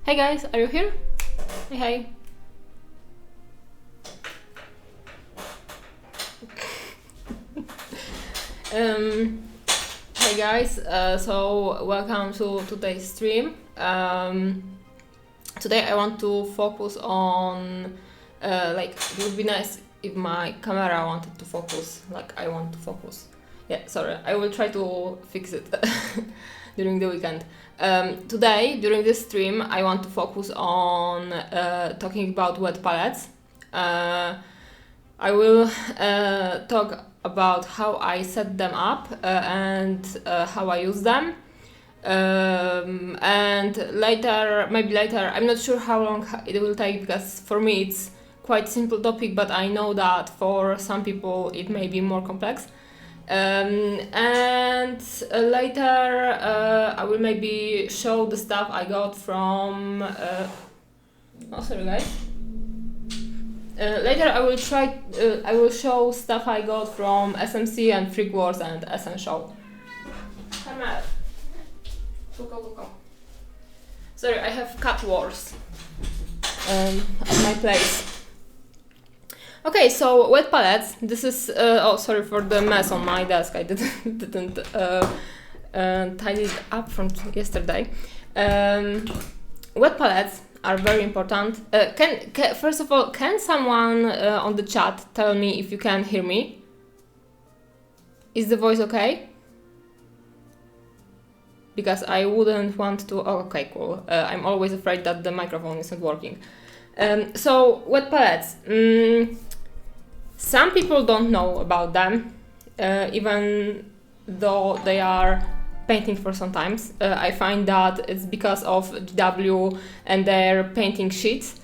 Hey guys, are you here? Hey. Hey guys, so welcome to today's stream. Today I want to focus on, it would be nice if my camera wanted to focus, like I want to focus. Yeah, sorry, I will try to fix it during the weekend. Today, during this stream, I want to focus on talking about wet palettes. I will talk about how I set them up and how I use them. And maybe later, I'm not sure how long it will take, because for me it's quite simple topic, but I know that for some people it may be more complex. And later I will maybe show the stuff I got from sorry guys. Later I will show stuff I got from SMC and Freakwars and Essential. Come out. Go. Sorry, I have cat wars at my place. Okay, so wet palettes. This is oh, sorry for the mess on my desk. I didn't tidy it up from yesterday. Wet palettes are very important. First of all, can someone on the chat tell me if you can hear me? Is the voice okay? Because I wouldn't want to. Oh, okay, cool. I'm always afraid that the microphone isn't working. So wet palettes. Some people don't know about them, even though they are painting for sometimes. I find that it's because of GW and their painting sheets.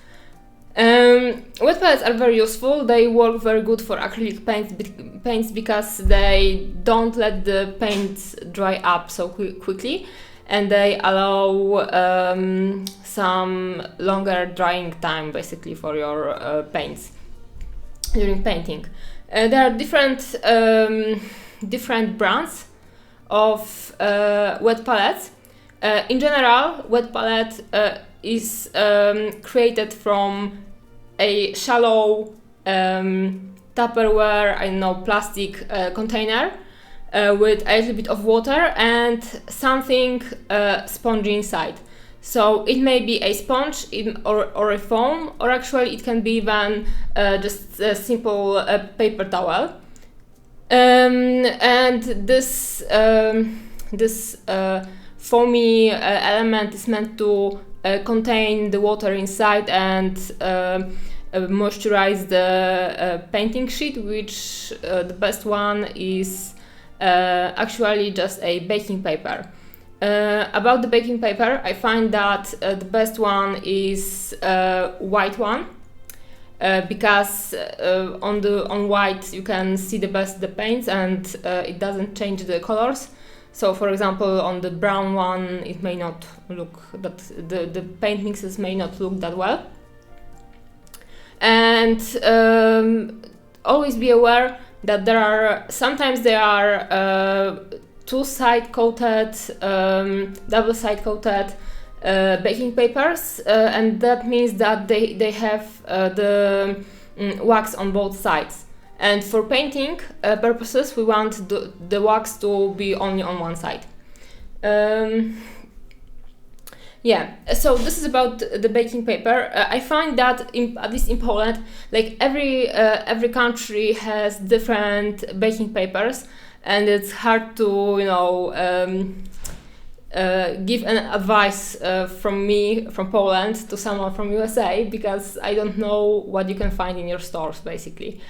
Wet palettes are very useful. They work very good for acrylic paints because they don't let the paint dry up so quickly, and they allow some longer drying time basically for your paints during painting. There are different brands of wet palettes. In general, wet palette is created from a shallow Tupperware, plastic container with a little bit of water and something spongy inside. So it may be a sponge or a foam, or actually it can be even just a simple paper towel. And this foamy element is meant to contain the water inside and moisturize the painting sheet, which the best one is actually just a baking paper. About the baking paper, I find that the best one is white one, because on white you can see the best the paints and it doesn't change the colors. So for example, on the brown one it may not look that the paint mixes may not look that well. And always be aware that sometimes there are two-side coated, double-side coated baking papers, and that means that they have the wax on both sides. And for painting purposes, we want the wax to be only on one side. Yeah, so this is about the baking paper. I find that at least in Poland, like every country has different baking papers, and it's hard to give an advice from Poland to someone from USA, because I don't know what you can find in your stores basically.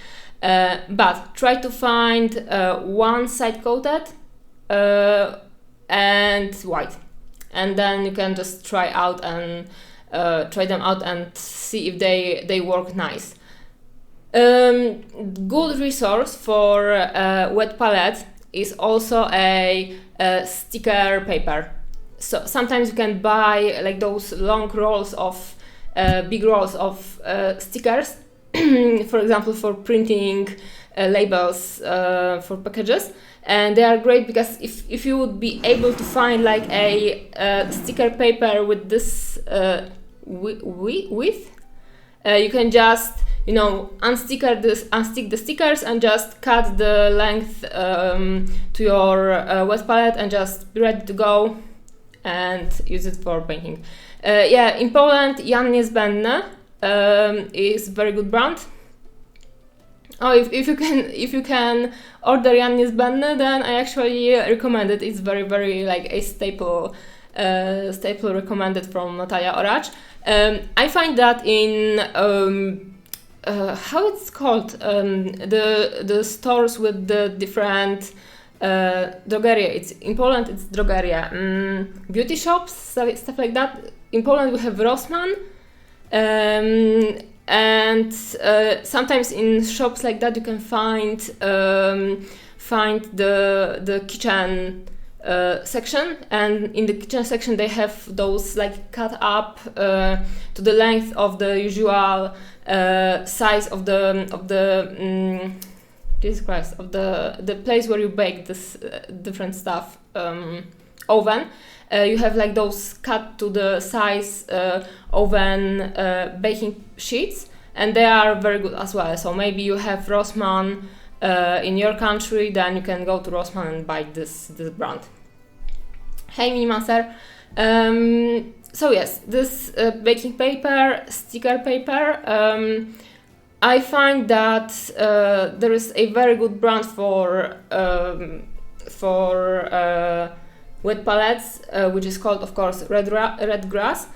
But try to find one side coated and white, and then you can just try them out and see if they work nice. Good resource for wet palette is also a sticker paper. So sometimes you can buy like those long rolls of big rolls of stickers, for example, for printing labels for packages. And they are great because if you would be able to find like a sticker paper with this width, you can just, you know, unstick the stickers and just cut the length to your wet palette and just be ready to go and use it for painting. Yeah, in Poland, Jan Niezbędny is very good brand. Oh, if you can order Jan Niezbędny, then I actually recommend it. It's very, very like a staple recommended from Natalia Oracz. I find that in how it's called, the stores with the different drogeria. It's in Poland. It's drogeria, beauty shops, stuff like that. In Poland we have Rossmann, and sometimes in shops like that you can find the kitchen section, and in the kitchen section they have those like cut up to the length of the usual size of the Jesus Christ, of the place where you bake this different stuff, oven. You have like those cut to the size oven baking sheets, and they are very good as well. So maybe you have Rossmann in your country, then you can go to Rossmann and buy this brand. Hey Minimaster. So yes, this baking paper, sticker paper, I find that there is a very good brand for wet palettes, which is called, of course, Red Grass.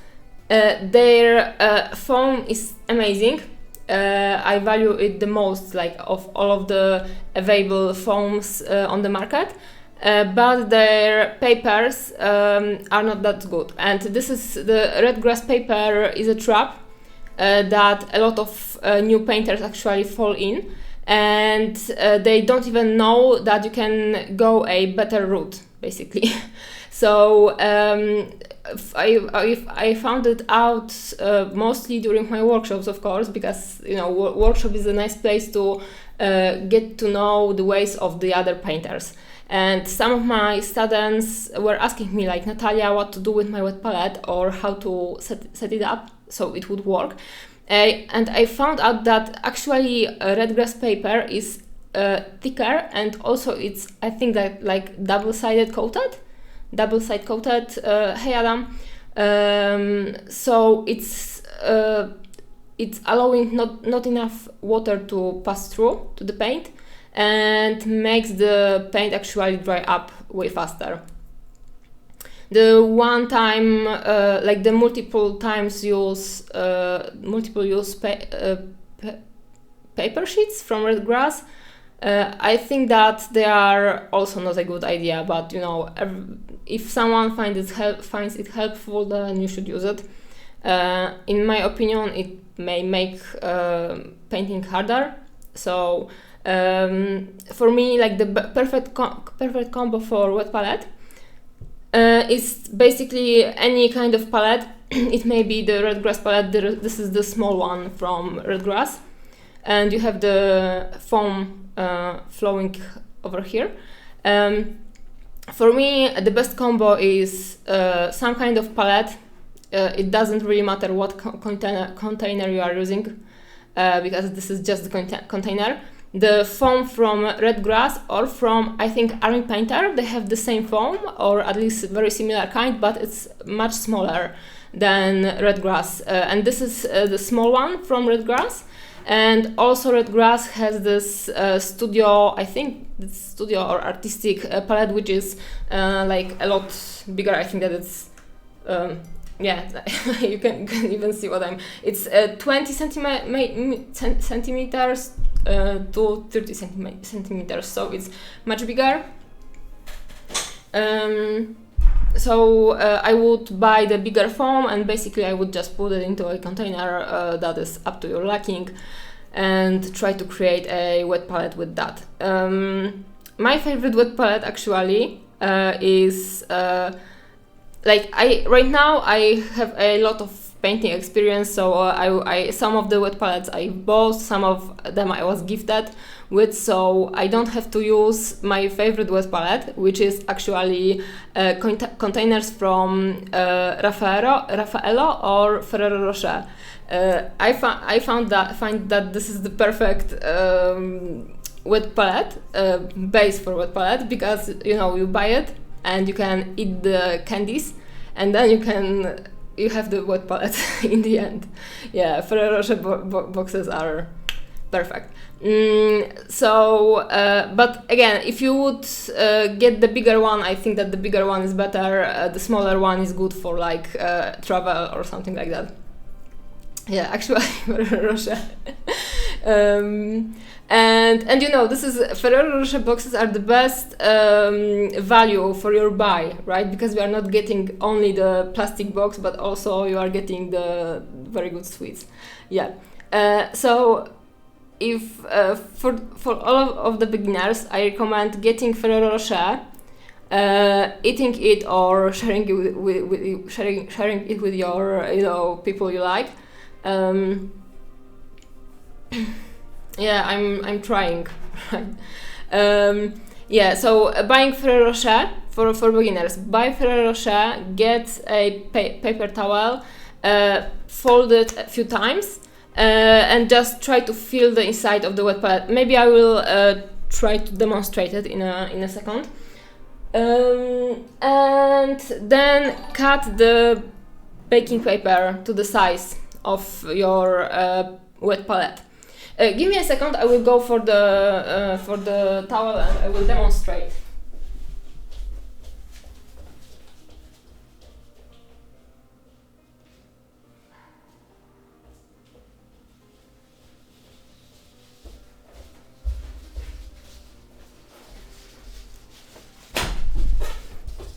Their foam is amazing. I value it the most, like of all of the available foams on the market. But their papers are not that good. And this is the Red Grass paper is a trap that a lot of new painters actually fall in, and they don't even know that you can go a better route, basically. So I found it out mostly during my workshops, of course, because you know workshop is a nice place to get to know the ways of the other painters. And some of my students were asking me, like, Natalia, what to do with my wet palette, or how to set it up so it would work. And I found out that actually Red Grass paper is thicker, and also it's, I think, that like double-sided coated. Hey Adam. So it's allowing not enough water to pass through to the paint, and makes the paint actually dry up way faster. The one time, like the multiple use paper sheets from Red Grass, I think that they are also not a good idea. But you know, if someone finds it helpful, then you should use it. In my opinion, it may make painting harder. So for me, like the perfect combo for wet palette is basically any kind of palette. It may be the Red Grass palette. This is the small one from Red Grass, and you have the foam flowing over here. For me, the best combo is some kind of palette. It doesn't really matter what container you are using, because this is just the container. The foam from Red Grass or from, I think, Army Painter, they have the same foam, or at least very similar kind, but it's much smaller than Red Grass. And this is the small one from Red Grass. And also Red Grass has this studio, I think it's studio or artistic palette, which is like a lot bigger. I think that it's, yeah, you can even see what it's 20 centimeters to 30 centimeters, so it's much bigger. So I would buy the bigger foam, and basically I would just put it into a container that is up to your liking, and try to create a wet palette with that. My favorite wet palette actually is right now I have a lot of painting experience. So I some of the wet palettes I bought, some of them I was gifted with, so I don't have to use my favorite wet palette, which is actually containers from Raffaello or Ferrero Rocher. I find that this is the perfect wet palette, base for wet palette, because you buy it and you can eat the candies, and then you have the wet palette in the end. Yeah, Ferrero Rocher boxes are perfect. But again, if you would get the bigger one, I think that the bigger one is better. The smaller one is good for like travel or something like that. Yeah, actually, Ferrero Rocher. And this is Ferrero Rocher boxes are the best value for your buy, right? Because we are not getting only the plastic box, but also you are getting the very good sweets. Yeah. So if for all of the beginners, I recommend getting Ferrero Rocher, eating it or sharing it with sharing it with your people you like. Yeah, I'm trying. Yeah, so buying Ferrero Rocher for beginners. Buy Ferrero Rocher, get a paper towel, fold it a few times, and just try to feel the inside of the wet palette. Maybe I will try to demonstrate it in a second. And then cut the baking paper to the size of your wet palette. Give me a second. I will go for the towel and I will demonstrate.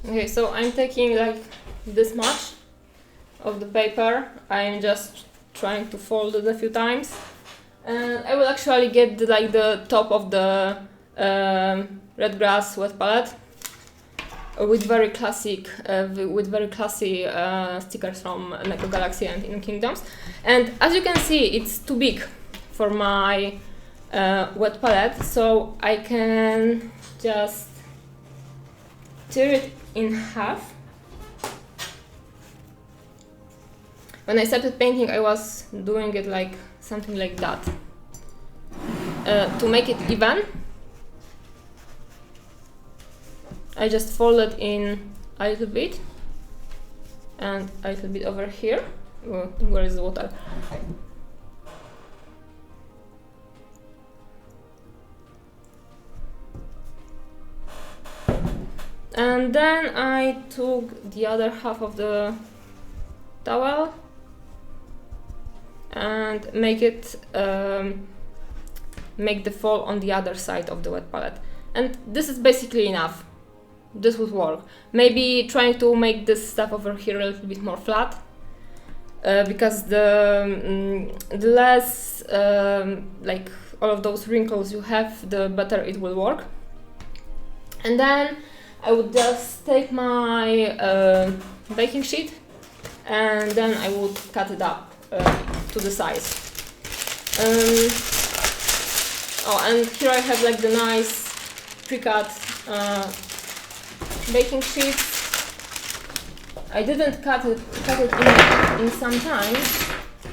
Okay, so I'm taking like this much of the paper. I'm just trying to fold it a few times. And I will actually get the top of the red grass wet palette with very classy stickers from Neko Galaxy and Inno Kingdoms. And as you can see, it's too big for my wet palette, so I can just tear it in half. When I started painting, I was doing it like something like that. To make it even, I just fold it in a little bit and a little bit over here. Oh, where is the water? And then I took the other half of the towel and make the fold on the other side of the wet palette. And this is basically enough. This would work. Maybe trying to make this stuff over here a little bit more flat, because the less like all of those wrinkles you have, the better it will work. And then I would just take my baking sheet and then I would cut it up to the size. Oh, and here I have like the nice pre-cut baking sheet. I didn't cut it in some time,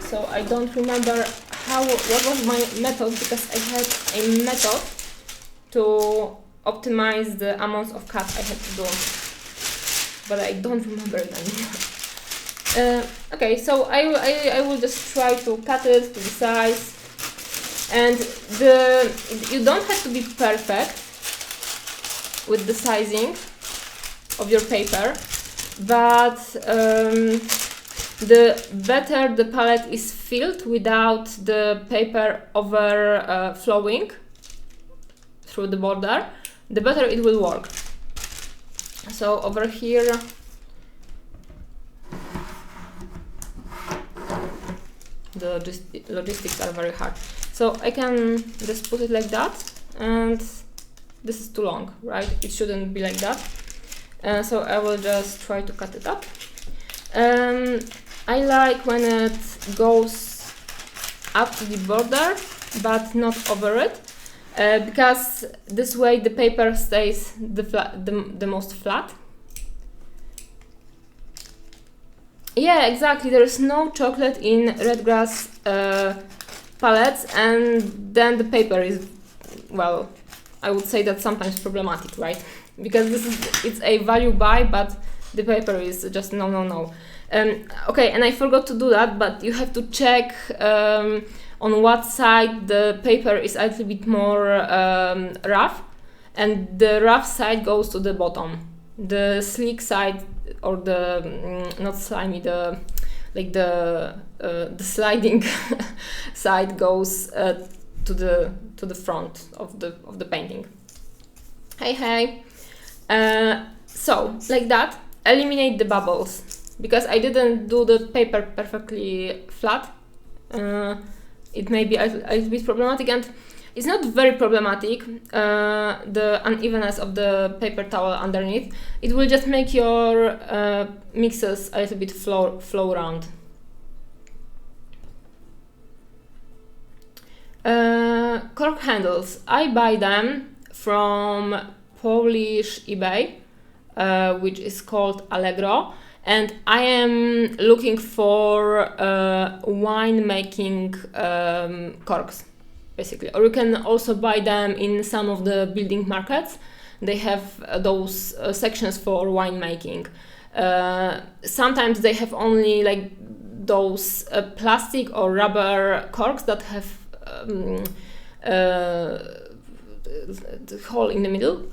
so I don't remember what was my method, because I had a method to optimize the amounts of cuts I had to do, but I don't remember it anymore. Okay, so I will just try to cut it to the size, and you don't have to be perfect with the sizing of your paper, but the better the palette is filled without the paper overflowing through the border, the better it will work. So over here, the logistics are very hard. So I can just put it like that, and this is too long, right? It shouldn't be like that. So I will just try to cut it up. I like when it goes up to the border, but not over it, because this way the paper stays the most flat. Yeah, exactly. There is no chocolate in Redgrass palettes, and then the paper is, well, I would say that's sometimes problematic, right? Because it's a value buy, but the paper is just no. Okay, and I forgot to do that, but you have to check on what side the paper is a little bit more rough, and the rough side goes to the bottom. The sleek side, or the not slimy, the sliding side goes to the front of the painting. Hey. So like that, eliminate the bubbles, because I didn't do the paper perfectly flat. It may be a little bit problematic, and it's not very problematic, the unevenness of the paper towel underneath. It will just make your mixes a little bit flow around. Cork handles. I buy them from Polish eBay, which is called Allegro, and I am looking for wine making corks, basically. Or you can also buy them in some of the building markets. They have those sections for wine making. Sometimes they have only like those plastic or rubber corks that have the hole in the middle.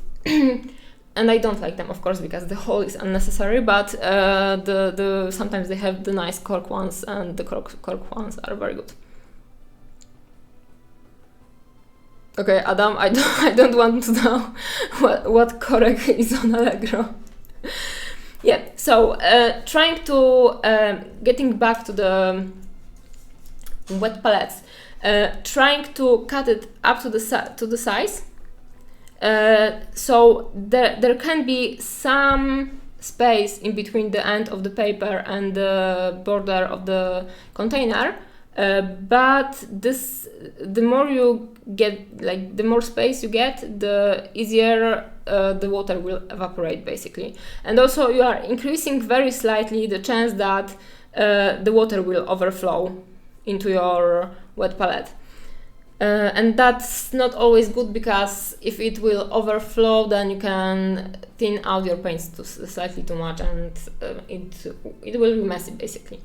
And I don't like them, of course, because the hole is unnecessary, but sometimes they have the nice cork ones, and the cork ones are very good. Okay, Adam, I don't want to know what cork is on Allegro. Yeah, so trying to getting back to the wet palettes, trying to cut it up to the size. So there can be some space in between the end of the paper and the border of the container, but the more you get, like the more space you get, the easier the water will evaporate, basically. And also you are increasing very slightly the chance that the water will overflow into your wet palette. And that's not always good, because if it will overflow, then you can thin out your paints slightly too much, and it will be messy, basically.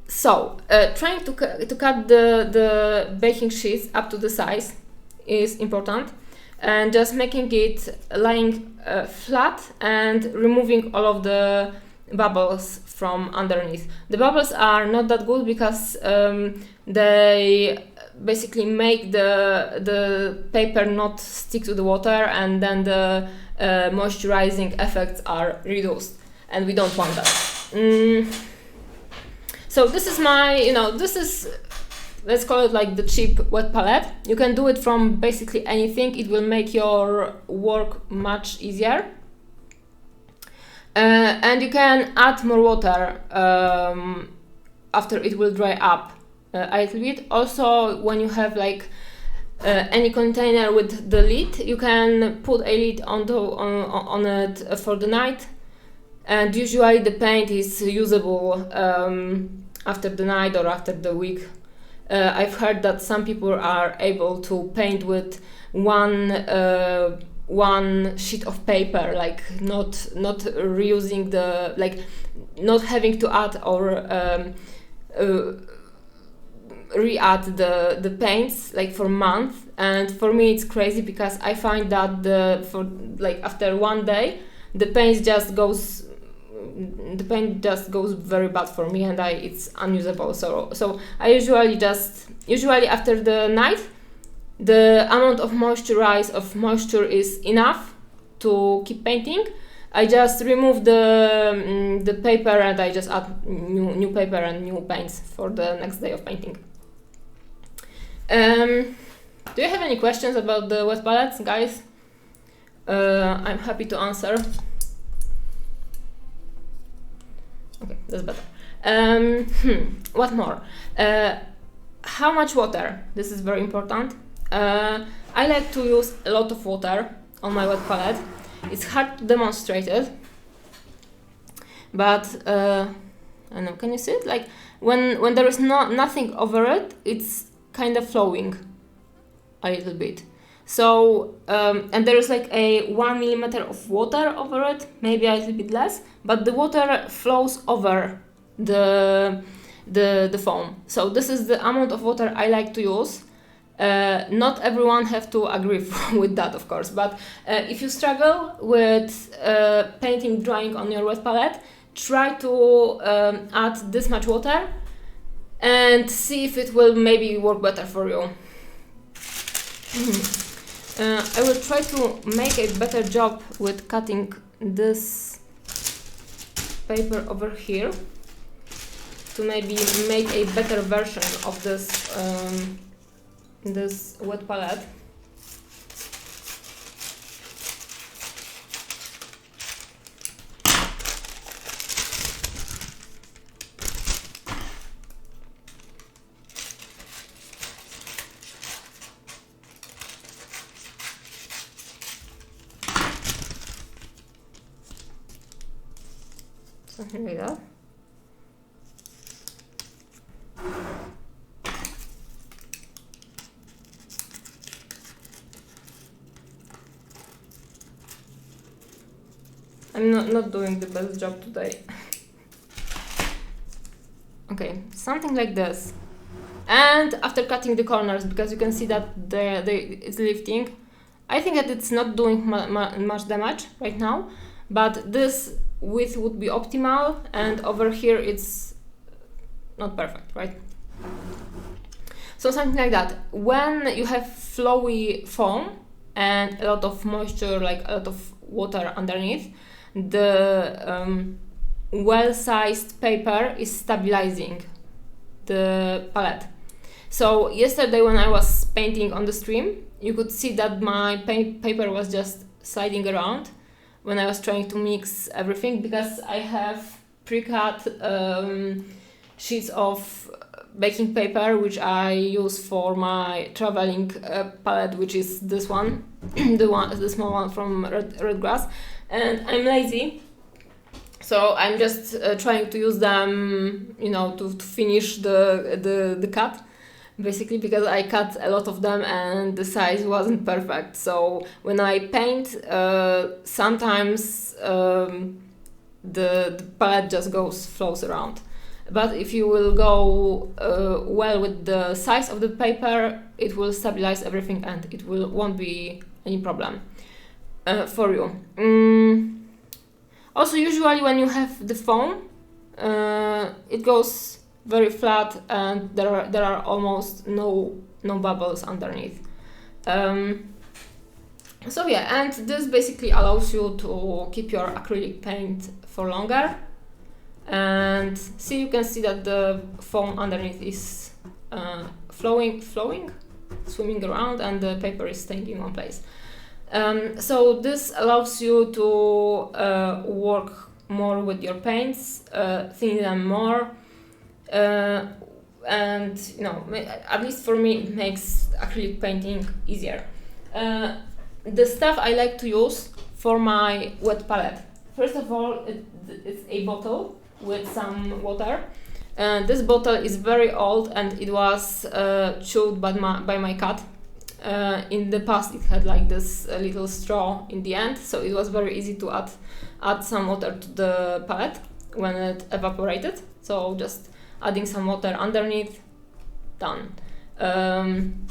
So trying to cut the baking sheets up to the size is important, and just making it lying flat and removing all of the bubbles from underneath. The bubbles are not that good, because they basically make the paper not stick to the water, and then the moisturizing effects are reduced, and we don't want that. So this is my, this is, let's call it like the cheap wet palette. You can do it from basically anything. It will make your work much easier. And you can add more water after it will dry up a little bit. Also, when you have like any container with the lid, you can put a lid on it for the night, and usually the paint is usable after the night or after the week. I've heard that some people are able to paint with one sheet of paper, like not reusing the, like not having to add or re-add the paints like for months. And for me it's crazy, because I find that after one day the paint just goes very bad for me, and it's unusable. So I usually after the night, the amount of moisture is enough to keep painting. I just remove the paper, and I just add new paper and new paints for the next day of painting. Do you have any questions about the wet palettes, guys? I'm happy to answer. Okay, that's better. What more? How much water? This is very important. I like to use a lot of water on my wet palette. It's hard to demonstrate it, but I don't know, can you see it? Like when there is nothing over it, it's kind of flowing a little bit. So and there is like a 1 millimeter of water over it, maybe a little bit less, but the water flows over the foam. So this is the amount of water I like to use. Not everyone have to agree with that, of course, but if you struggle with painting, drawing on your wet palette, try to add this much water and see if it will maybe work better for you. I will try to make a better job with cutting this paper over here to maybe make a better version of this this wet palette. Something like that. I'm not doing the best job today. Okay, something like this. And after cutting the corners, because you can see that it's lifting, I think that it's not doing much damage right now, but this width would be optimal, and over here it's not perfect, right? So something like that. When you have flowy foam and a lot of moisture, like a lot of water underneath, the well-sized paper is stabilizing the palette. So yesterday when I was painting on the stream, you could see that my paper was just sliding around when I was trying to mix everything, because I have pre-cut sheets of baking paper which I use for my traveling palette, which is this one, the small one from Red Grass, and I'm lazy, so I'm just trying to use them, you know, to finish the cut, basically, because I cut a lot of them and the size wasn't perfect. So when I paint, sometimes the palette just flows around. But if you will go well with the size of the paper, it will stabilize everything and it won't be any problem for you. Also, usually when you have the foam, it goes very flat and there are almost no bubbles underneath. So yeah, and this basically allows you to keep your acrylic paint for longer. And you can see that the foam underneath is flowing, swimming around, and the paper is staying in one place. So this allows you to work more with your paints, thin them more, and you know, at least for me, it makes acrylic painting easier. The stuff I like to use for my wet palette. First of all, it's a bottle with some water. This bottle is very old and it was chewed by my cat. In the past it had like this little straw in the end, so it was very easy to add some water to the palette when it evaporated. So just adding some water underneath, done. And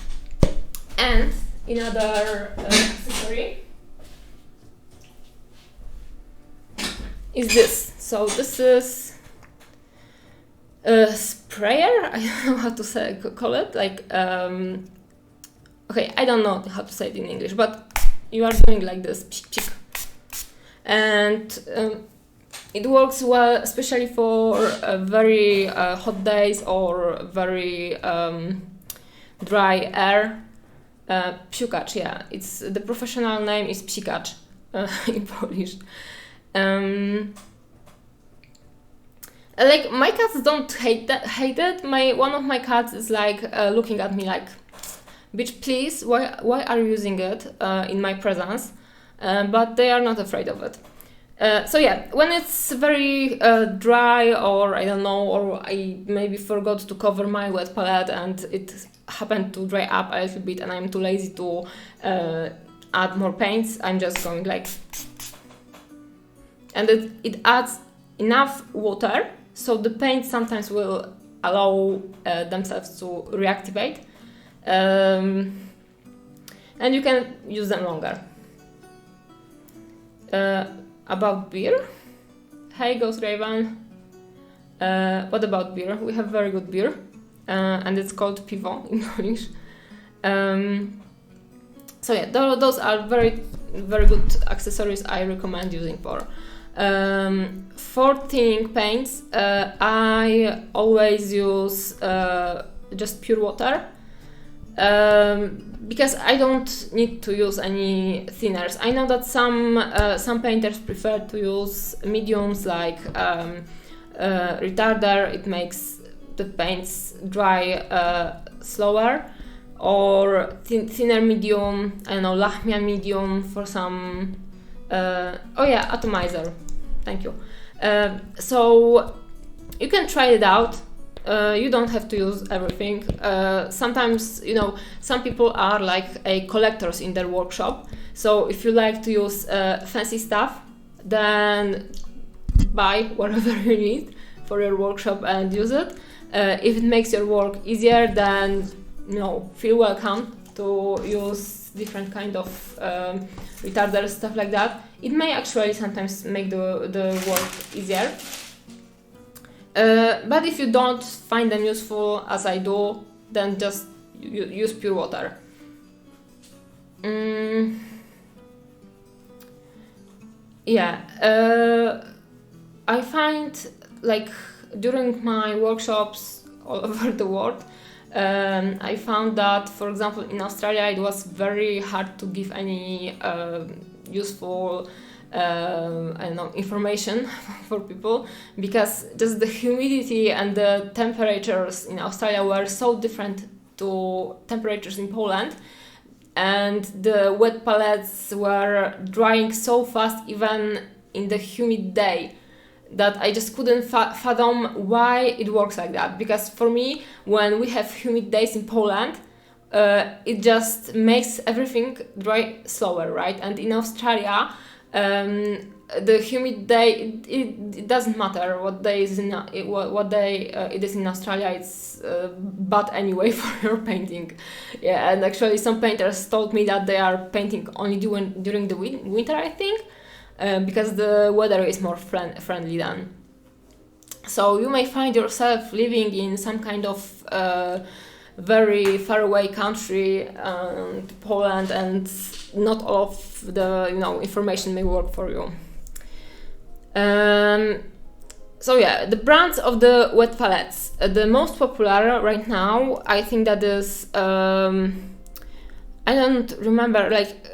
another accessory is this. So this is a sprayer. I don't know how to call it. Like okay, I don't know how to say it in English, but you are doing like this, and it works well, especially for very hot days or very dry air. Psiukacz, yeah, it's the professional name is psikacz in Polish. Like, my cats don't hate it. One of my cats is like looking at me like, bitch, please, why are you using it in my presence? But they are not afraid of it. So yeah, when it's very dry, or I don't know, or I maybe forgot to cover my wet palette and it happened to dry up a little bit and I'm too lazy to add more paints, I'm just going like, and it adds enough water so the paint sometimes will allow themselves to reactivate, and you can use them longer. About beer, hey Ghost Raven, what about beer? We have very good beer, and it's called piwo in Polish. So yeah, those are very, very good accessories I recommend using for thinning paints. I always use just pure water, because I don't need to use any thinners. I know that some painters prefer to use mediums like retarder. It makes the paints dry slower, or thinner medium, I don't know, Lachmian medium for some, oh yeah, atomizer, thank you. So you can try it out. You don't have to use everything. Sometimes, you know, some people are like collectors in their workshop. So if you like to use fancy stuff, then buy whatever you need for your workshop and use it. If it makes your work easier, then, you know, feel welcome to use different kind of retarders, stuff like that. It may actually sometimes make the work easier. But if you don't find them useful, as I do, then just use pure water. Yeah, I find, like, during my workshops all over the world, I found that, for example, in Australia it was very hard to give any useful I don't know, information for people, because just the humidity and the temperatures in Australia were so different to temperatures in Poland, and the wet palettes were drying so fast even in the humid day, that I just couldn't fathom why it works like that. Because for me, when we have humid days in Poland, it just makes everything dry slower, right? And in Australia, the humid day, it doesn't matter what day is in it is in Australia. It's bad anyway for your painting. Yeah, and actually some painters told me that they are painting only during the winter, I think, because the weather is more friendly then. So you may find yourself living in some kind of very far away country, Poland, and not all of the information may work for you. So yeah, the brands of the wet palettes. The most popular right now, I think that is I don't remember, like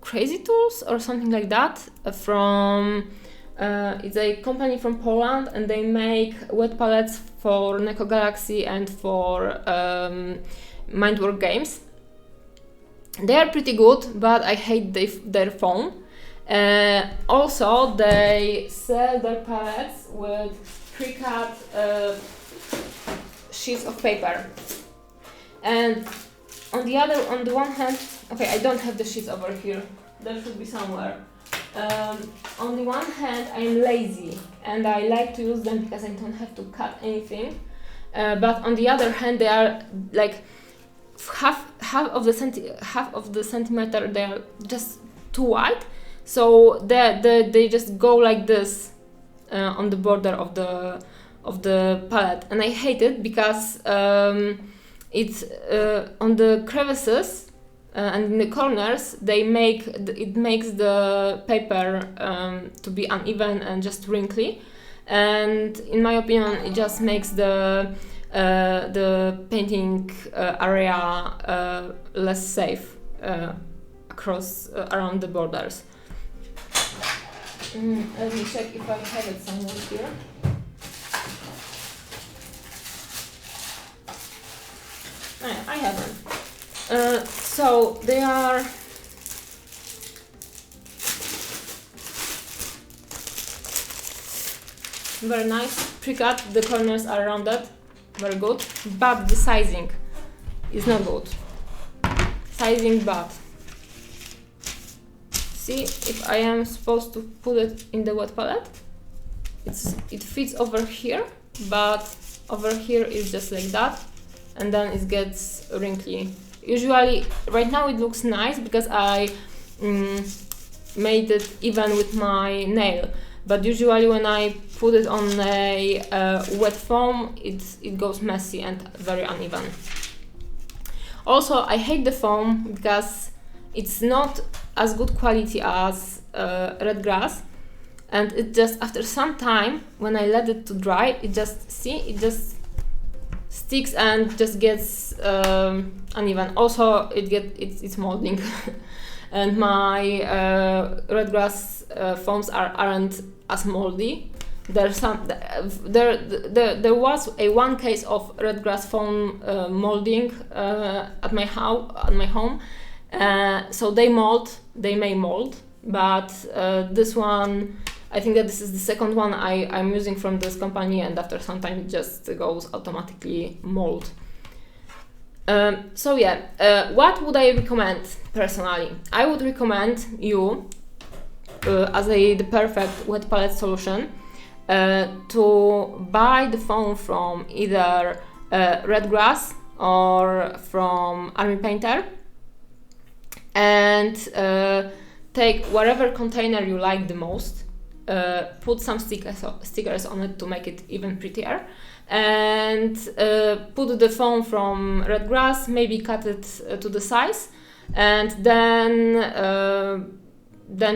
Crazy Tools or something like that. From it's a company from Poland, and they make wet palettes for Neko Galaxy and for Mindwork games. They are pretty good, but I hate their foam. Also, they sell their palettes with pre-cut sheets of paper. And on the one hand, okay, I don't have the sheets over here. There should be somewhere. On the one hand, I'm lazy and I like to use them because I don't have to cut anything. But on the other hand, they are like half of the centimeter. They are just too wide, so they just go like this on the border of the palette, and I hate it because it's on the crevices. And in the corners, it makes the paper to be uneven and just wrinkly, and in my opinion, it just makes the painting area less safe around the borders. Let me check if I have it somewhere here. I haven't. So they are very nice, pre-cut, the corners are rounded, very good, but the sizing is not good. Sizing bad. See, if I am supposed to put it in the wet palette, it fits over here, but over here is just like that, and then it gets wrinkly. Usually, right now it looks nice because I made it even with my nail, but usually when I put it on a wet foam, it goes messy and very uneven. Also, I hate the foam because it's not as good quality as red grass, and it just, after some time when I let it to dry, it just sticks and just gets uneven. Also, it's molding. And my red grass foams aren't as moldy. There was one case of red grass foam molding at my home. So they may mold, but this one, I think that this is the second one I'm using from this company, and after some time it just goes automatically mold. So yeah, what would I recommend personally? I would recommend you, as the perfect wet palette solution, to buy the foam from either red grass or from Army Painter, and take whatever container you like the most, put some stickers on it to make it even prettier, and put the foam from red grass, maybe cut it to the size, and then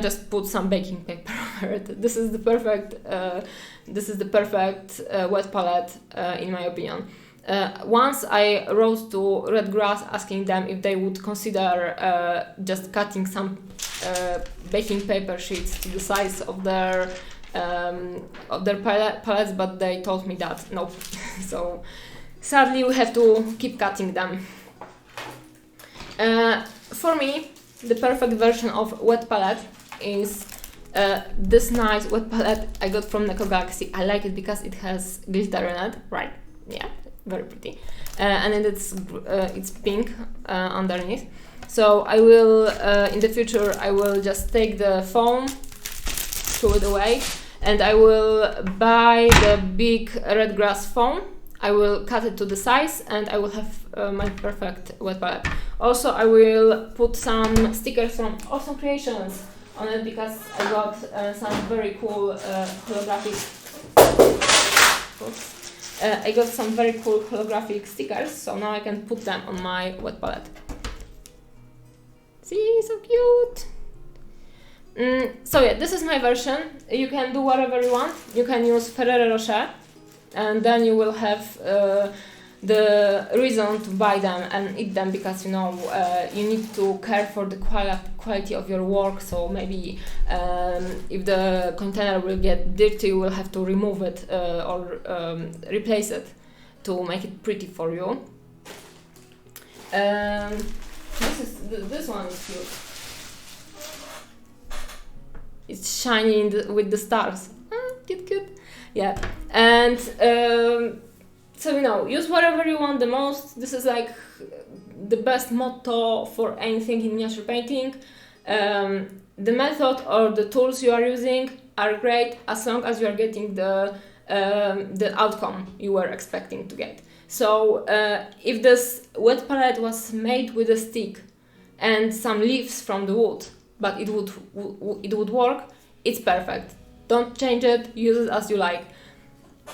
just put some baking paper over it. This is the perfect wet palette in my opinion. Once I wrote to Red Grass asking them if they would consider just cutting some baking paper sheets to the size of their palettes, but they told me that no. So sadly we have to keep cutting them. For me, the perfect version of wet palette is this nice wet palette I got from Neko Galaxy. I like it because it has glitter in it, right? Yeah, very pretty, and then it's pink underneath. So I will in the future I will just take the foam, throw it away, and I will buy the big red grass foam. I will cut it to the size, and I will have my perfect wet palette. Also, I will put some stickers from Awesome Creations on it because I got some very cool holographic stickers, so now I can put them on my wet palette. See, so cute! So yeah, this is my version. You can do whatever you want. You can use Ferrero Rocher, and then you will have the reason to buy them and eat them, because you know you need to care for the quality of your work. So maybe if the container will get dirty, you will have to remove it or replace it to make it pretty for you. This one is cute. It's shining with the stars. Cute. Yeah, and so you know, use whatever you want the most. This is like the best motto for anything in miniature painting. The method or the tools you are using are great as long as you are getting the outcome you were expecting to get. So if this wet palette was made with a stick and some leaves from the wood, but it would work, it's perfect. Don't change it, use it as you like.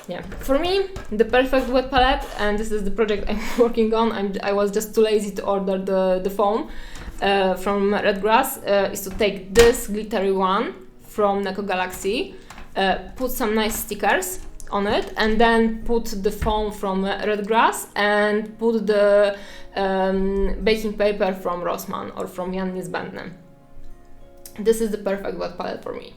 Yeah, for me, the perfect wet palette, and this is the project I'm working on, I was just too lazy to order the foam from Red Grass, is to take this glittery one from Neko Galaxy, put some nice stickers on it, and then put the foam from Red Grass and put the baking paper from Rossmann or from Jan Niezbędny. This is the perfect wet palette for me.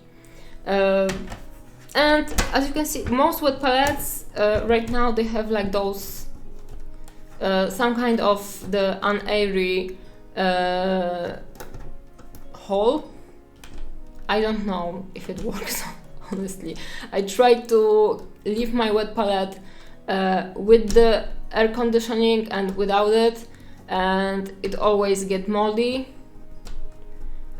And as you can see, most wet palettes right now, they have like those some kind of the unairy hole. I don't know if it works, honestly. I tried to leave my wet palette with the air conditioning and without it, and it always gets moldy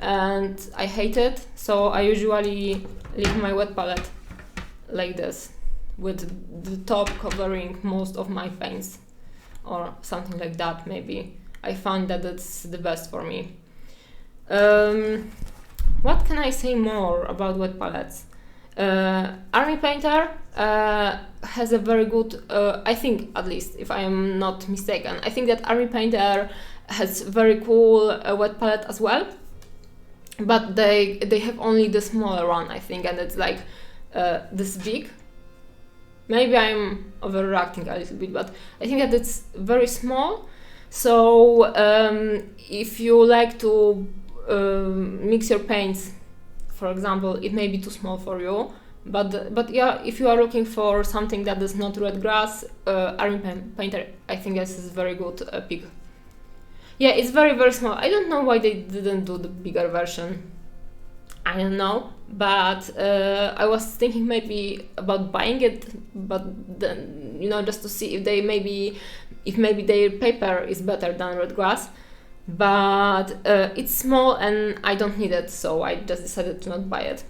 and I hate it, so I usually leave my wet palette like this, with the top covering most of my paints or something like that. Maybe I found that it's the best for me. What can I say more about wet palettes? Army Painter has a very good, I think, at least if I am not mistaken, I think that Army Painter has very cool wet palette as well, but they have only the smaller one, I think, and it's like this big. Maybe I'm overreacting a little bit, but I think that it's very small. So if you like to mix your paints, for example, it may be too small for you, but yeah, if you are looking for something that is not red grass, Army Painter, I think this is very good pick. Yeah, it's very small. I don't know why they didn't do the bigger version. I don't know, but I was thinking maybe about buying it, but then, you know, just to see if maybe their paper is better than red grass. But it's small and I don't need it, so I just decided to not buy it.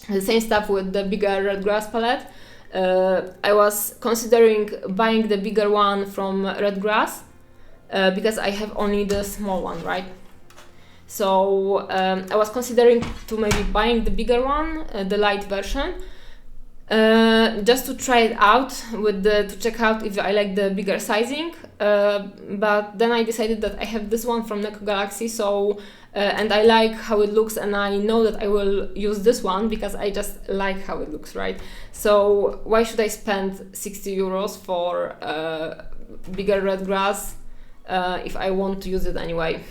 The same stuff with the bigger red grass palette. I was considering buying the bigger one from red grass because I have only the small one, right? So I was considering to maybe buying the bigger one, the light version, just to try it out to check out if I like the bigger sizing. But then I decided that I have this one from Neko Galaxy, so and I like how it looks, and I know that I will use this one because I just like how it looks, right? So why should I spend 60 euros for bigger red grass if I want to use it anyway?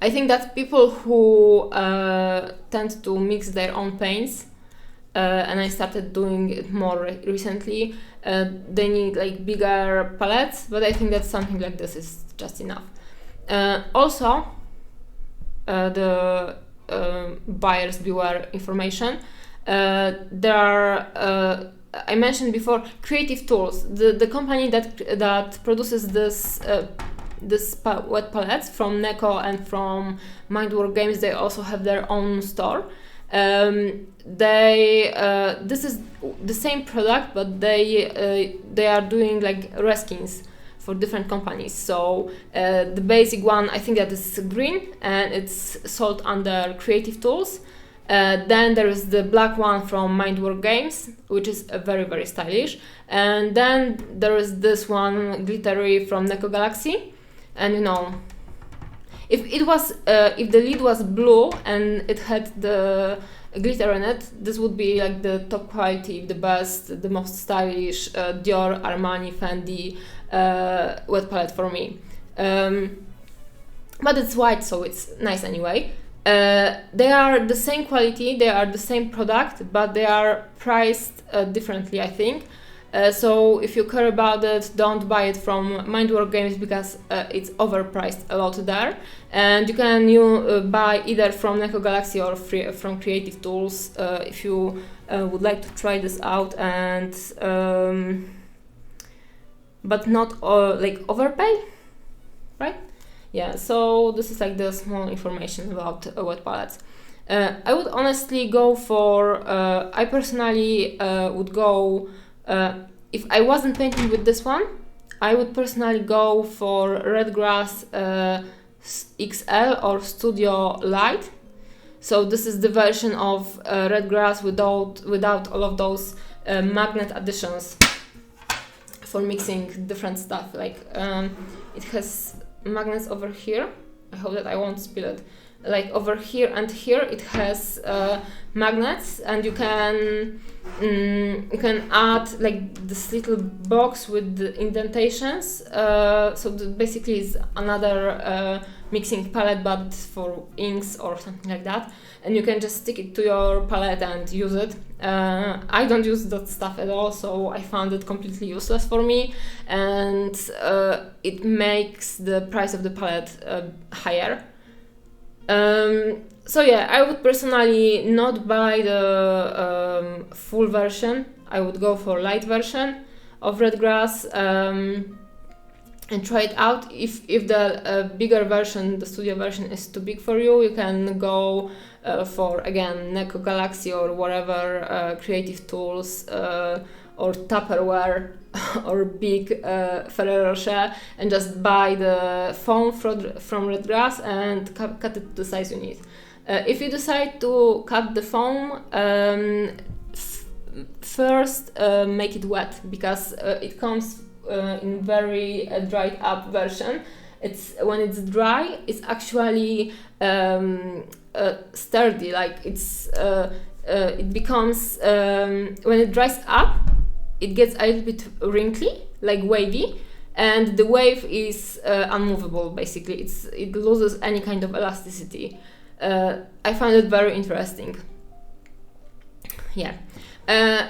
I think that people who tend to mix their own paints, and I started doing it more recently, they need like bigger palettes, but I think that something like this is just enough. Also, the buyers beware information. There are, I mentioned before, Creative Tools, the company that produces this wet palettes from Neko and from Mindwork Games. They also have their own store. This is the same product, but they are doing like reskins for different companies. So the basic one, I think that is green and it's sold under Creative Tools. Then there is the black one from Mindwork Games, which is very stylish. And then there is this one glittery from Neko Galaxy. And you know, if the lid was blue and it had the glitter in it, this would be like the top quality, the best, the most stylish Dior, Armani, Fendi wet palette for me. But it's white, so it's nice anyway. They are the same quality, they are the same product, but they are priced differently, I think. So if you care about it, don't buy it from Mindwork Games because it's overpriced a lot there. And you can buy either from Neko Galaxy or from Creative Tools if you would like to try this out, and but not like overpay, right? Yeah, so this is like the small information about wet palettes. I would honestly go for, I personally would go, if I wasn't painting with this one, I would personally go for Red Grass XL or Studio Light. So this is the version of Red Grass without all of those magnet additions for mixing different stuff. Like it has magnets over here. I hope that I won't spill it. Like over here and here it has magnets, and you can add like this little box with the indentations. So basically it's another mixing palette, but for inks or something like that, and you can just stick it to your palette and use it. I don't use that stuff at all, so I found it completely useless for me, and it makes the price of the palette higher. So yeah, I would personally not buy the full version. I would go for light version of red grass and try it out. If the bigger version, the studio version, is too big for you, you can go for, again, Neko Galaxy or whatever creative tools or Tupperware or big Ferrero Rocher, and just buy the foam from red grass and cut it to the size you need. If you decide to cut the foam, first make it wet, because it comes in very dried up version. When it's dry, it's actually sturdy. Like it becomes when it dries up, it gets a little bit wrinkly, like wavy, and the wave is unmovable. Basically, it loses any kind of elasticity. I find it very interesting. Yeah.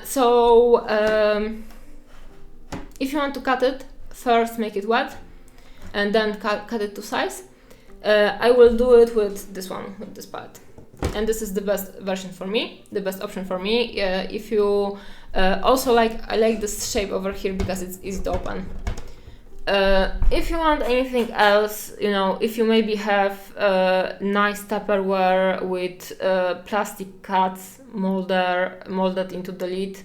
So if you want to cut it, first make it wet and then cut it to size. I will do it with this one, with this palette. And this is the best version for me, the best option for me. If you also I like this shape over here because it's easy to open. If you want anything else, if you maybe have nice Tupperware with plastic cuts molded into the lid,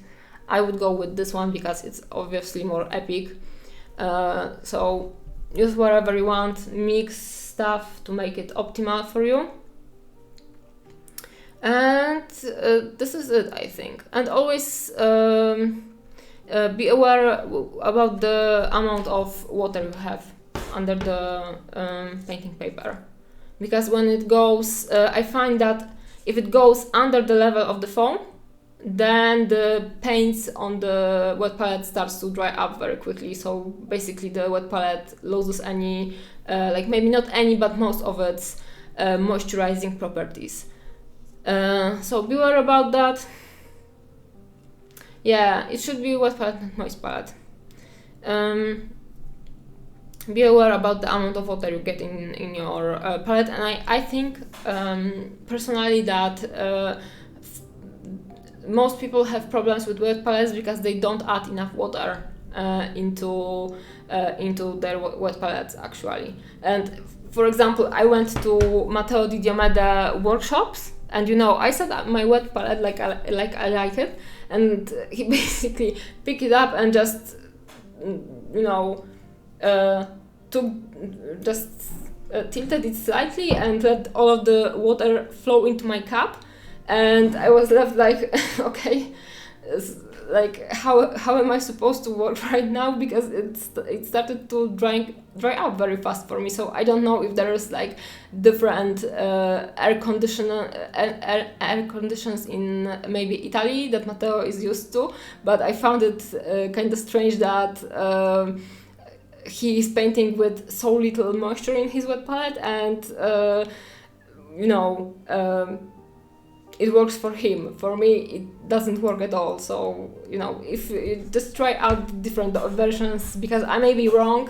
I would go with this one because it's obviously more epic. So use whatever you want, mix stuff to make it optimal for you. And this is it, I think. And always be aware about the amount of water you have under the painting paper, because when it goes, I find that if it goes under the level of the foam, then the paints on the wet palette starts to dry up very quickly. So basically the wet palette loses any, maybe not any, but most of its moisturizing properties. So beware about that. Yeah, it should be wet palette, not moist palette. Be aware about the amount of water you get in your palette, and I think personally that most people have problems with wet palettes because they don't add enough water into their wet palettes actually. And for example, I went to Matteo Di Diomede workshops, and I set up my wet palette like I like it, and he basically picked it up and just tilted it slightly and let all of the water flow into my cup, and I was left like, okay, how am I supposed to work right now, because it started to dry up very fast for me. So I don't know if there is different air conditions in maybe Italy that Matteo is used to, but I found it kind of strange that he is painting with so little moisture in his wet palette, and it works for him. For me, it doesn't work at all. So if you just try out different versions, because I may be wrong,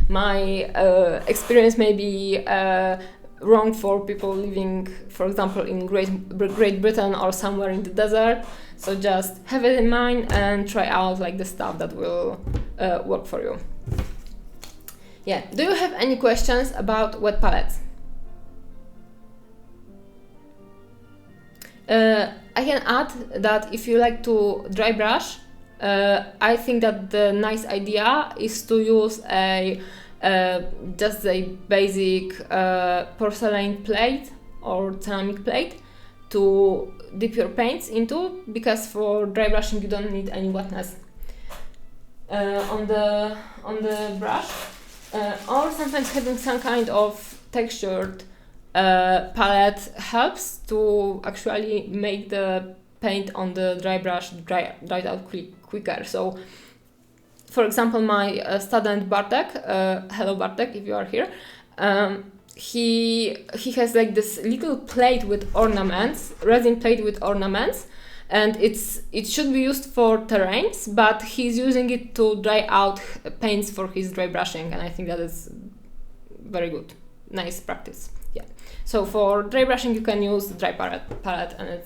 my experience may be wrong for people living, for example, in Great Britain or somewhere in the desert. So just have it in mind and try out the stuff that will work for you. Yeah. Do you have any questions about wet palettes? I can add that if you like to dry brush, I think that the nice idea is to use just a basic porcelain plate or ceramic plate to dip your paints into, because for dry brushing you don't need any wetness on the brush, or sometimes having some kind of textured palette helps to actually make the paint on the dry brush dry out quicker. So for example, my student Bartek, hello Bartek if you are here, he has this little plate with ornaments, resin plate with ornaments, and it should be used for terrains, but he's using it to dry out paints for his dry brushing, and I think that is very good, nice practice. Yeah. So for dry brushing you can use dry palette, and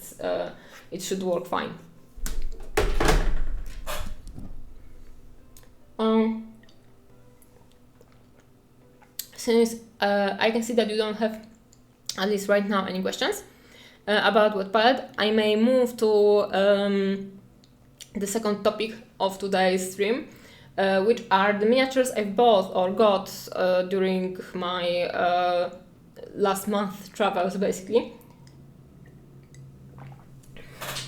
it should work fine. Since I can see that you don't have, at least right now, any questions about wet palette, I may move to the second topic of today's stream, which are the miniatures I've bought or got during my last month travels, basically.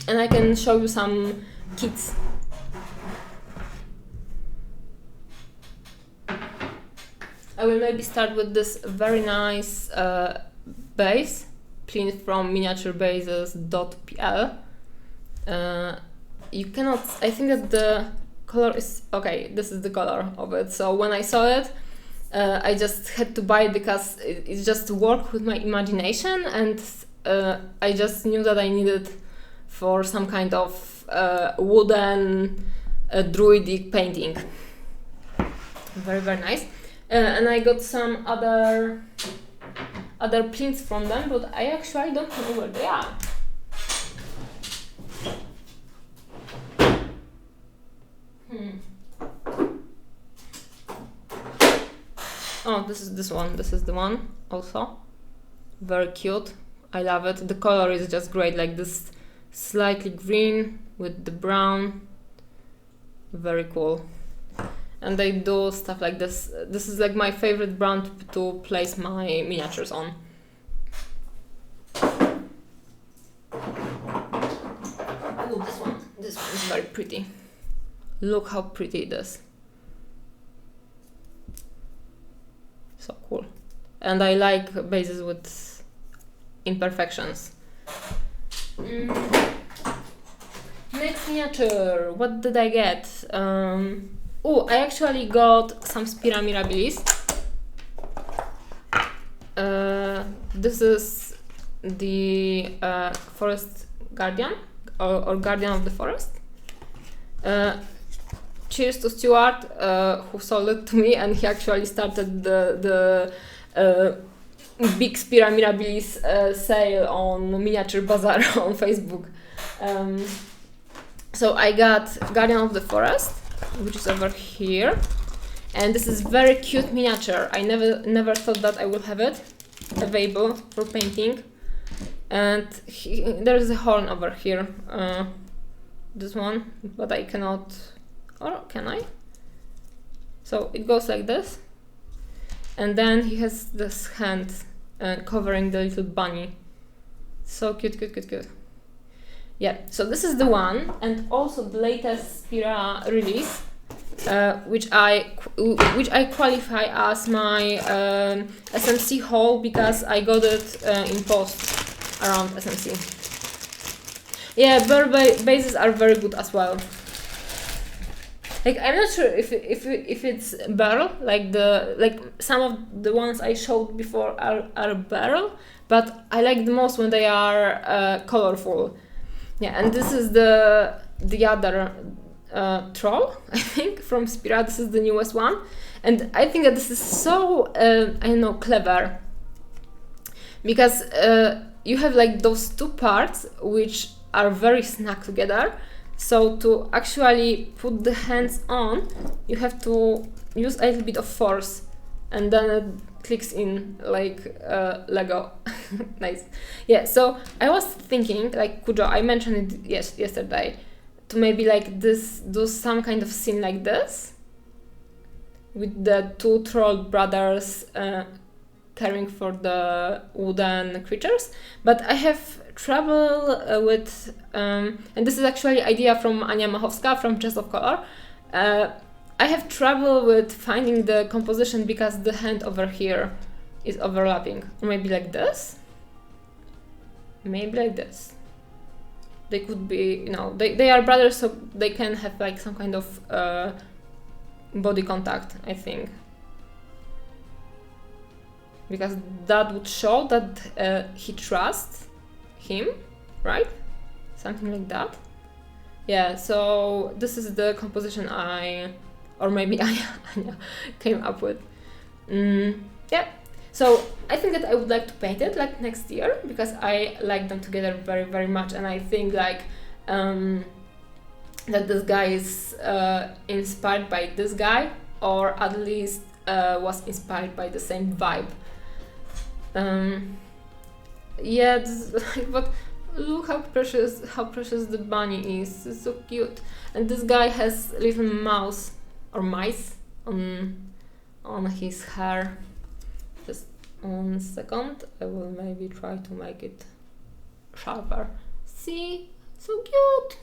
And I can show you some kits. I will maybe start with this very nice base, print from miniaturebases.pl. You cannot, I think that the color is, okay, this is the color of it. So when I saw it, I just had to buy it because it just worked with my imagination, and I just knew that I needed for some kind of wooden druidic painting. Very, very nice. And I got some other prints from them, but I actually don't know where they are. Oh, this is this one. This is the one also. Very cute. I love it. The color is just great, like this slightly green with the brown. Very cool. And they do stuff like this. This is like my favorite brand to place my miniatures on. Oh, this one is very pretty. Look how pretty it is. So cool. And I like bases with imperfections. Next miniature, what did I get? Oh, I actually got some Spira Mirabilis. This is the Forest Guardian, or Guardian of the Forest. Cheers to Stuart, who sold it to me, and he actually started the big Spira Mirabilis sale on Miniature Bazaar on Facebook. So I got Guardian of the Forest, which is over here, and this is very cute miniature. I never thought that I will have it available for painting. And there is a horn over here, this one, but I cannot, or can I? So it goes like this, and then he has this hand covering the little bunny. So cute, cute, cute, cute. Yeah, so this is the one, and also the latest Spira release, which I qualify as my SMC haul because I got it in post around SMC. Yeah, bird bases are very good as well. Like, I'm not sure if it's barrel, like some of the ones I showed before are barrel, but I like the most when they are colorful. Yeah, and this is the other troll, I think, from Spira. This is the newest one, and I think that this is so I don't know, clever, because you have like those two parts which are very snug together. So to actually put the hands on, you have to use a little bit of force, and then it clicks in like Lego. Nice. Yeah, so I was thinking, like Kujo, I mentioned it yesterday, to maybe like this, do some kind of scene like this, with the two troll brothers caring for the wooden creatures. But I have trouble with, and this is actually idea from Ania Machowska from Chess of Color. I have trouble with finding the composition because the hand over here is overlapping. Or maybe like this? Maybe like this. They could be, you know, they are brothers, so they can have like some kind of body contact, I think. Because that would show that he trusts him, right? Something like that. Yeah, so this is the composition or maybe I came up with. Yeah, so I think that I would like to paint it like next year because I like them together very, very much, and I think like that this guy is inspired by this guy, or at least was inspired by the same vibe. Yeah, but look how precious the bunny is. It's so cute, and this guy has little mouse or mice on his hair. Just 1 second, I will maybe try to make it sharper. See, so cute.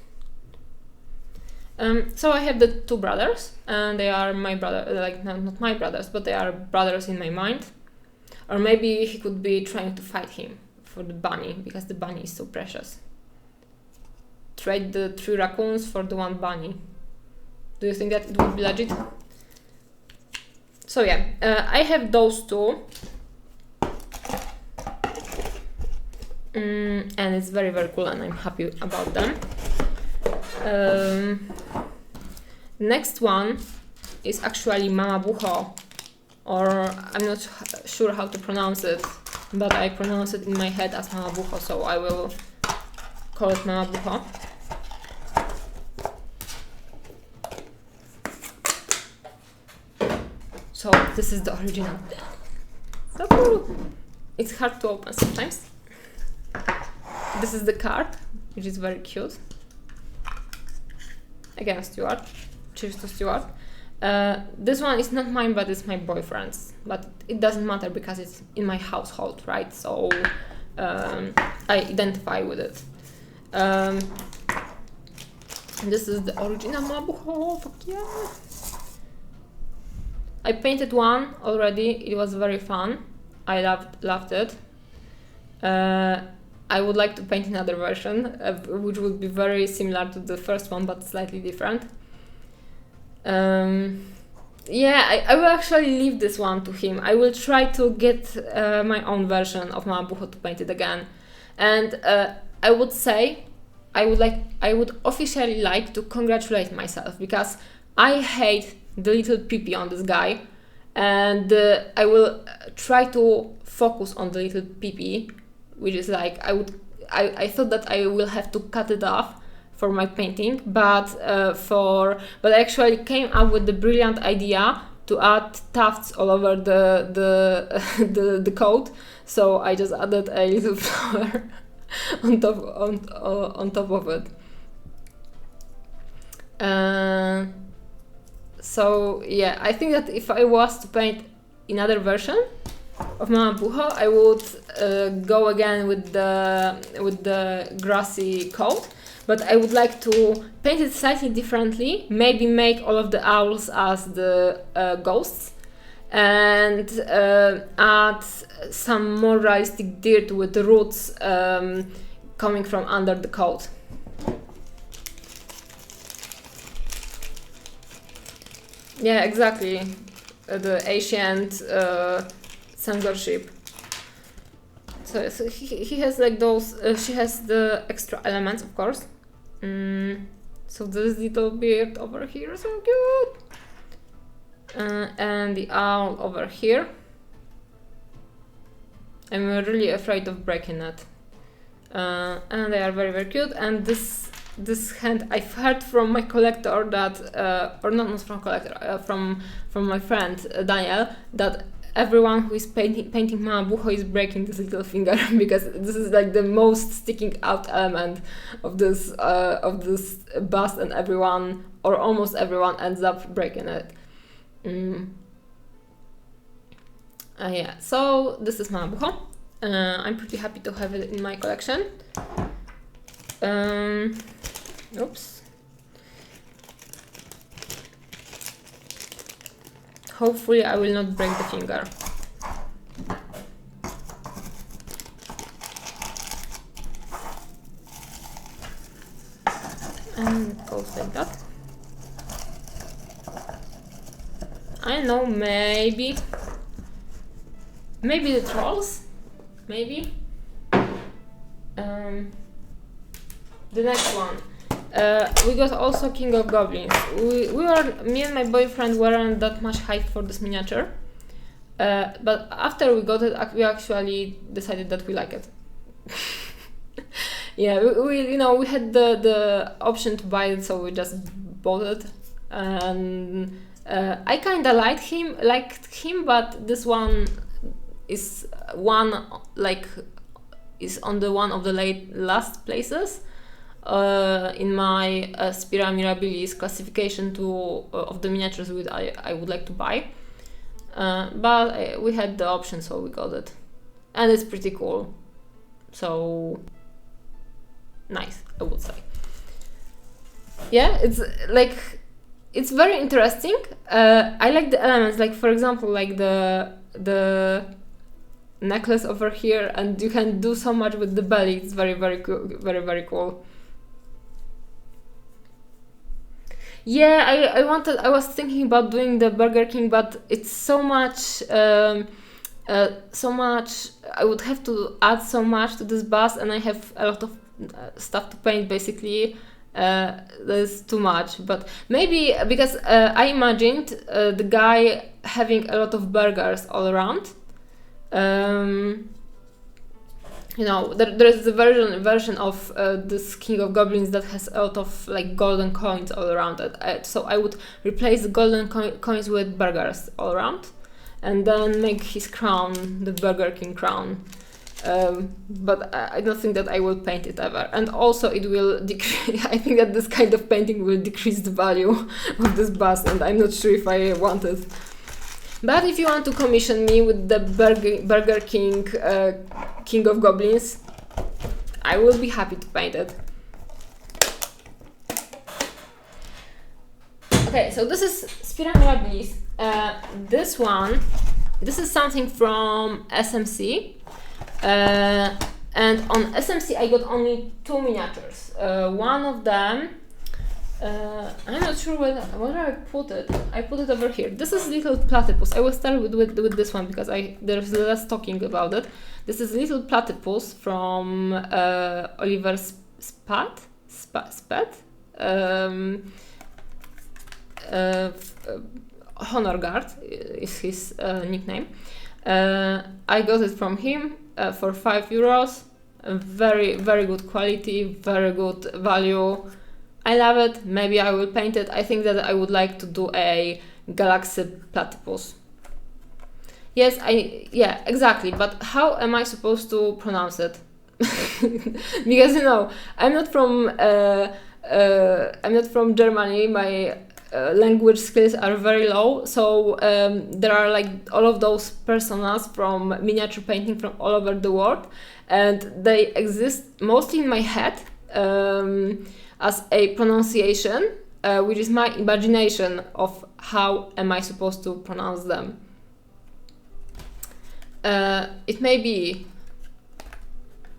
So I have the 2 brothers, and they are my brother, like not my brothers, but they are brothers in my mind. Or maybe he could be trying to fight him for the bunny, because the bunny is so precious. Trade the 3 raccoons for the 1 bunny. Do you think that it would be legit? So yeah, I have those 2. And it's very, very cool, and I'm happy about them. Next one is actually Mama Bucho, or I'm not sure how to pronounce it, but I pronounce it in my head as Mama Bucho, so I will call it Mama Bucho. So this is the original. So cool! It's hard to open sometimes. This is the card, which is very cute. Again, Stuart. Cheers to Stuart. This one is not mine, but it's my boyfriend's. But it doesn't matter because it's in my household, right? So I identify with it. This is the original Mabuho. Fuck yeah! I painted one already. It was very fun. I loved it. I would like to paint another version, which would be very similar to the first one, but slightly different. Yeah, I will actually leave this one to him. I will try to get my own version of Mama Bucho to paint it again. And I would say, I would officially like to congratulate myself, because I hate the little pee-pee on this guy, and I will try to focus on the little pee-pee, which is like I thought that I will have to cut it off for my painting, but I actually came up with the brilliant idea to add tufts all over the coat. So I just added a little flower on top of it. So yeah, I think that if I was to paint another version of Mama Bucho, I would go again with the grassy coat, but I would like to paint it slightly differently, maybe make all of the owls as the ghosts, and add some more realistic dirt with the roots coming from under the coat. Yeah, exactly. The ancient censorship. So he has like those. She has the extra elements, of course. So this little beard over here, so cute. And the owl over here. I'm really afraid of breaking it. And they are very, very cute. And this hand, I've heard from my collector that, or not from collector, from my friend Daniel, that everyone who is painting Mama Bucho is breaking this little finger, because this is like the most sticking out element of this bust, and everyone, or almost everyone, ends up breaking it. Yeah, so this is Mama Bucho. I'm pretty happy to have it in my collection. Oops. Hopefully I will not break the finger. And it goes like that. I don't know, maybe the trolls? Maybe? The next one We got also King of Goblins. Me and my boyfriend weren't that much hyped for this miniature, but after we got it, we actually decided that we like it. Yeah, we had the option to buy it, so we just bought it, and I kind of liked him, but this one is on the one of the last places in my Spira Mirabilis classification of the miniatures I would like to buy, but we had the option, so we got it, and it's pretty cool, so nice, I would say. Yeah, it's very interesting. I like the elements, like for example, like the necklace over here, and you can do so much with the belly. It's very, very cool, very, very cool. Yeah, I was thinking about doing the Burger King, but it's so much, I would have to add so much to this bus, and I have a lot of stuff to paint, basically. There's too much, but maybe because I imagined the guy having a lot of burgers all around. There is a version of this King of Goblins that has a lot of like golden coins all around it. So I would replace the golden coins with burgers all around, and then make his crown the Burger King crown. But I don't think that I will paint it ever, and also it will decrease. I think that this kind of painting will decrease the value of this bust, and I'm not sure if I want it. But if you want to commission me with the Burger King King of Goblins, I will be happy to paint it. Okay, so this is Spira Mirabilis. This is something from SMC. And on SMC I got only 2 miniatures. One of them, I'm not sure where I put it. I put it over here. This is Little Platypus. I will start with this one because there's less talking about it. This is Little Platypus from Oliver Spät. Honor Guard is his nickname. I got it from him for €5. Very, very good quality, very good value. I love it. Maybe I will paint it. I think that I would like to do a Galaxy Platypus. Yes, yeah, exactly. But how am I supposed to pronounce it? Because I'm not from Germany. My language skills are very low, so there are like all of those personas from miniature painting from all over the world, and they exist mostly in my head as a pronunciation, which is my imagination of how am I supposed to pronounce them. It may be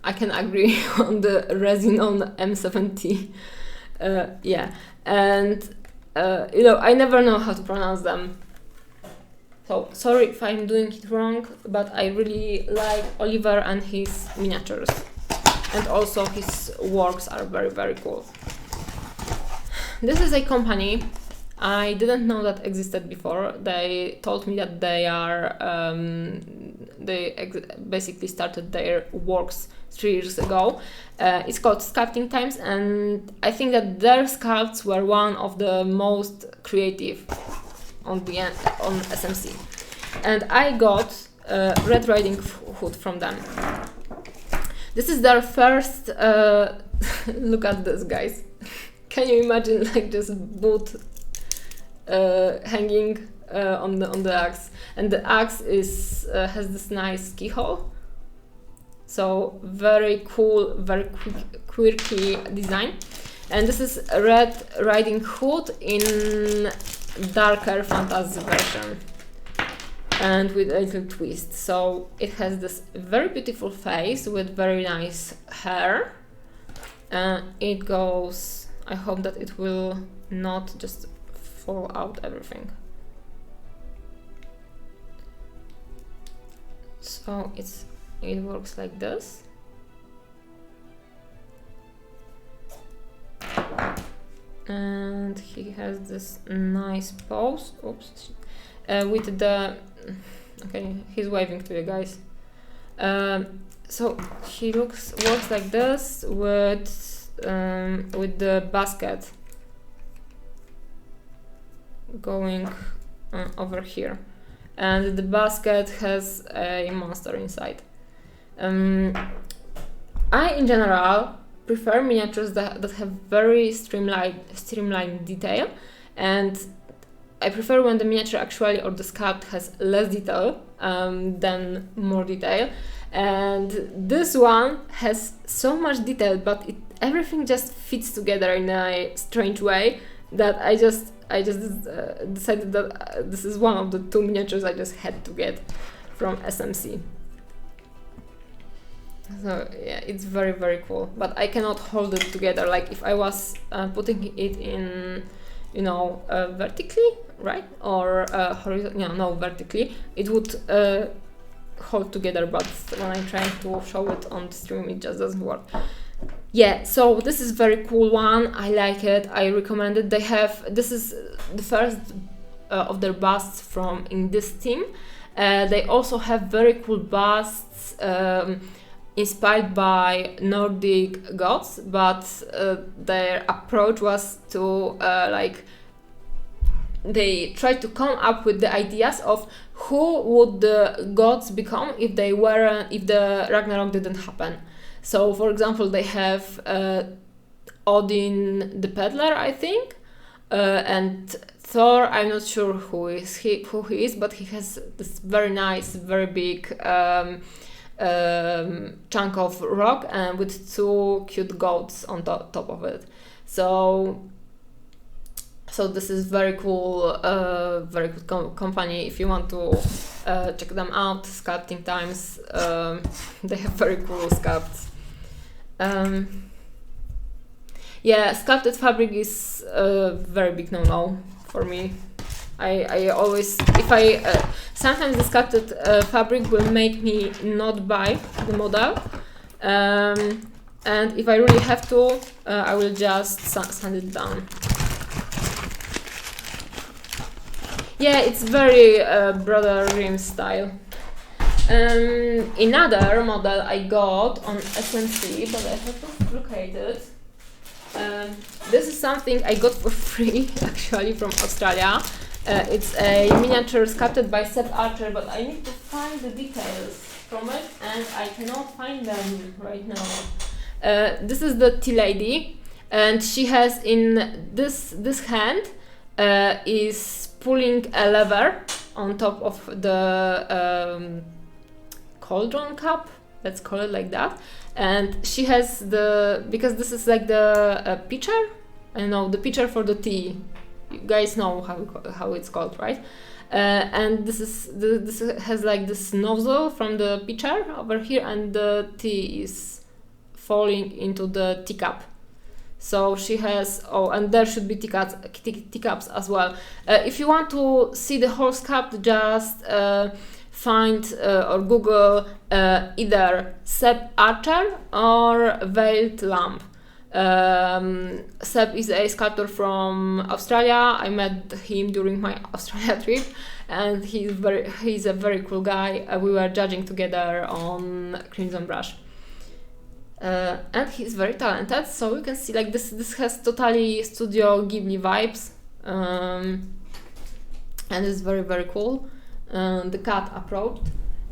I can agree on the Resinon M70, yeah, and I never know how to pronounce them. So sorry if I'm doing it wrong, but I really like Oliver and his miniatures, and also his works are very, very cool. This is a company I didn't know that existed before. They told me that they basically started their works 3 years ago. It's called Sculpting Times, and I think that their sculpts were one of the most creative on SMC. And I got Red Riding Hood from them. This is their first. Look at this, guys. Can you imagine like this boot hanging on the axe, and the axe has this nice keyhole. So very cool, very quirky design. And this is Red Riding Hood in darker fantasy version, and with a little twist. So it has this very beautiful face with very nice hair. It goes. I hope that it will not just fall out everything. So it works like this. and he has this nice pose. Oops, with the okay, he's waving to you guys. So he works like this with the basket going over here, and the basket has a monster inside. I in general prefer miniatures that have very streamlined detail, and I prefer when the miniature actually or the sculpt has less detail than more detail. And this one has so much detail, but everything just fits together in a strange way that I just decided that this is one of the 2 miniatures I just had to get from SMC. So yeah, it's very, very cool, but I cannot hold it together. Like if I was putting it in, you know, vertically, right, or horizontally, no, vertically, it would hold together, but when I try to show it on the stream, it just doesn't work. Yeah, so this is very cool one. I like it. I recommend it. They have, this is the first of their busts from in this team. They also have very cool busts inspired by Nordic gods, but their approach was to like, they tried to come up with the ideas of who would the gods become if they were if the Ragnarok didn't happen. So for example, they have Odin the peddler, I think, and Thor, I'm not sure who he is, but he has this very nice, very big chunk of rock and with 2 cute goats on top of it. So this is very cool, very good company. If you want to check them out, Sculpting Times, they have very cool sculpts. Yeah, sculpted fabric is a very big no-no for me. I always, sometimes the sculpted fabric will make me not buy the model, and if I really have to, I will just sand it down. Yeah, it's very Brother Grimm style. Another model I got on SMC, but I haven't located. This is something I got for free, actually, from Australia. It's a miniature sculpted by Sepp Archer, but I need to find the details from it, and I cannot find them right now. This is the tea lady, and she has in this hand is pulling a lever on top of the cauldron cup, let's call it like that, and she has because this is like the pitcher, I don't know, the pitcher for the tea. You guys know how it's called, right? And this has like this nozzle from the pitcher over here, and the tea is falling into the teacup. So she has, and there should be teacups as well. If you want to see the whole sculpt, just find or Google either Sepp Archer or Veiled Lamp. Sepp is a sculptor from Australia. I met him during my Australia trip, and he's a very cool guy. We were judging together on Crimson Brush. And he's very talented, so you can see like this has totally Studio Ghibli vibes, and it's very, very cool. The cut approach.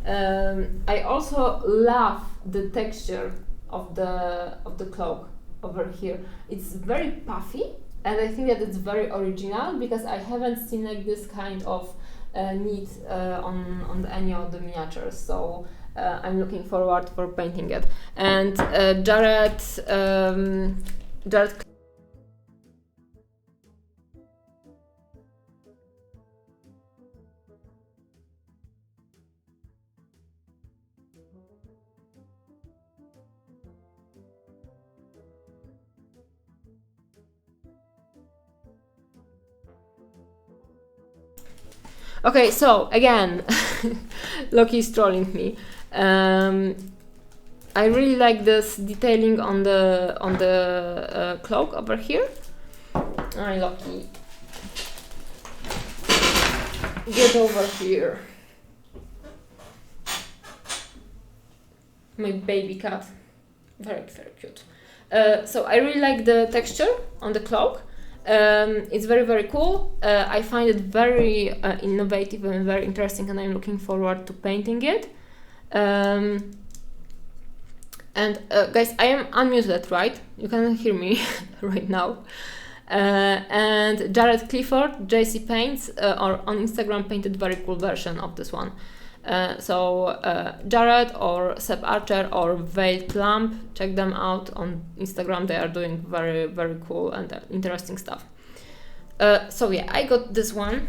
I also love the texture of the cloak over here. It's very puffy, and I think that it's very original because I haven't seen like this kind of knit on any of the miniatures. So I'm looking forward for painting it. And Jared. Okay, so again, Loki's trolling me. I really like this detailing on the cloak over here. I lucky. Get over here. My baby cat. Very, very cute. So I really like the texture on the cloak. It's very, very cool. I find it very innovative and very interesting, and I'm looking forward to painting it. And guys, I am unmuted, right? You can hear me right now. And Jared Clifford, JC Paints, or on Instagram, painted very cool version of this one. So Jared or Seb Archer or Veiled Lamp, check them out on Instagram. They are doing very, very cool and interesting stuff. So yeah, I got this one.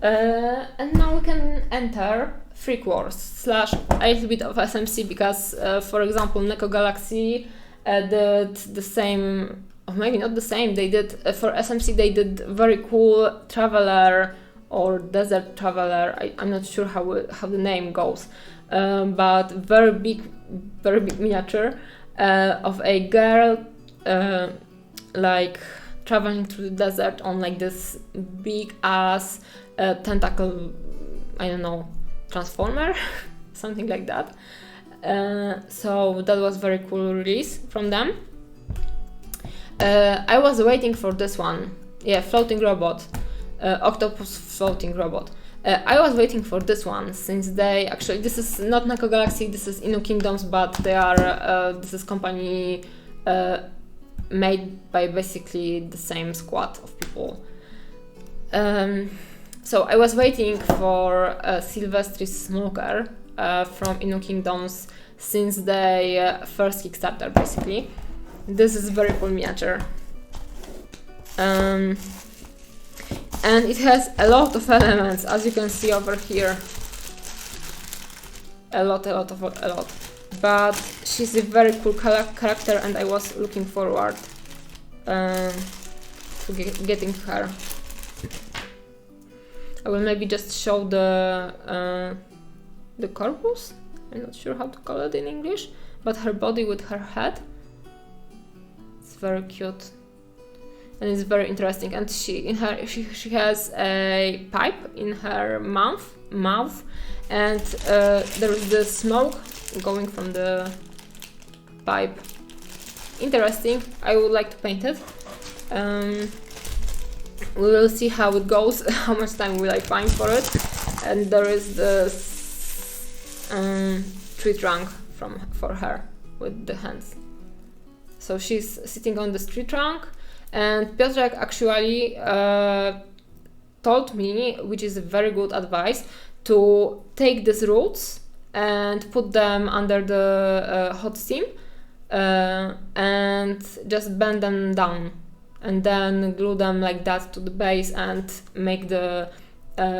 And now we can enter Freak Wars / a little bit of SMC, because for example Neko Galaxy did the same, or maybe not the same, they did for SMC they did very cool Traveler or Desert Traveler. I'm not sure how the name goes, but very big miniature of a girl like traveling through the desert on like this big ass tentacle, I don't know, transformer, something like that. So that was very cool release from them. I was waiting for this one, yeah, floating robot. Octopus floating robot. I was waiting for this one since they actually, this is not Neko Galaxy, this is Innu Kingdoms, but they are this is company made by basically the same squad of people. So I was waiting for Sylvestris Smoker from Innu Kingdoms since they first Kickstarter basically. This is very cool miniature. And it has a lot of elements, as you can see over here. A lot. But she's a very cool character, and I was looking forward to getting her. I will maybe just show the corpus. I'm not sure how to call it in English, but her body with her head. It's very cute. And it's very interesting, and she has a pipe in her mouth, and there is the smoke going from the pipe. Interesting. I would like to paint it. We will see how it goes. How much time will I find for it? And there is this tree trunk for her with the hands. So she's sitting on the tree trunk. And Piotrek actually told me, which is a very good advice, to take these roots and put them under the hot steam and just bend them down and then glue them like that to the base and make the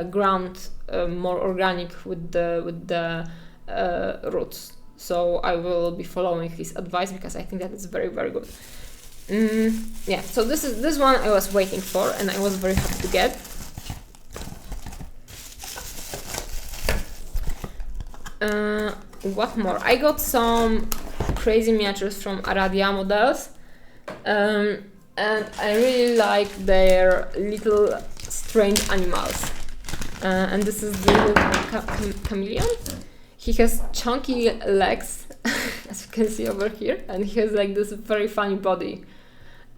ground more organic with the roots. So I will be following his advice because I think that is very, very good. Yeah, so this one I was waiting for, and I was very happy to get. What more? I got some crazy miniatures from Aradia Models, and I really like their little strange animals. And this is the little chameleon. He has chunky legs, as you can see over here, and he has like this very funny body.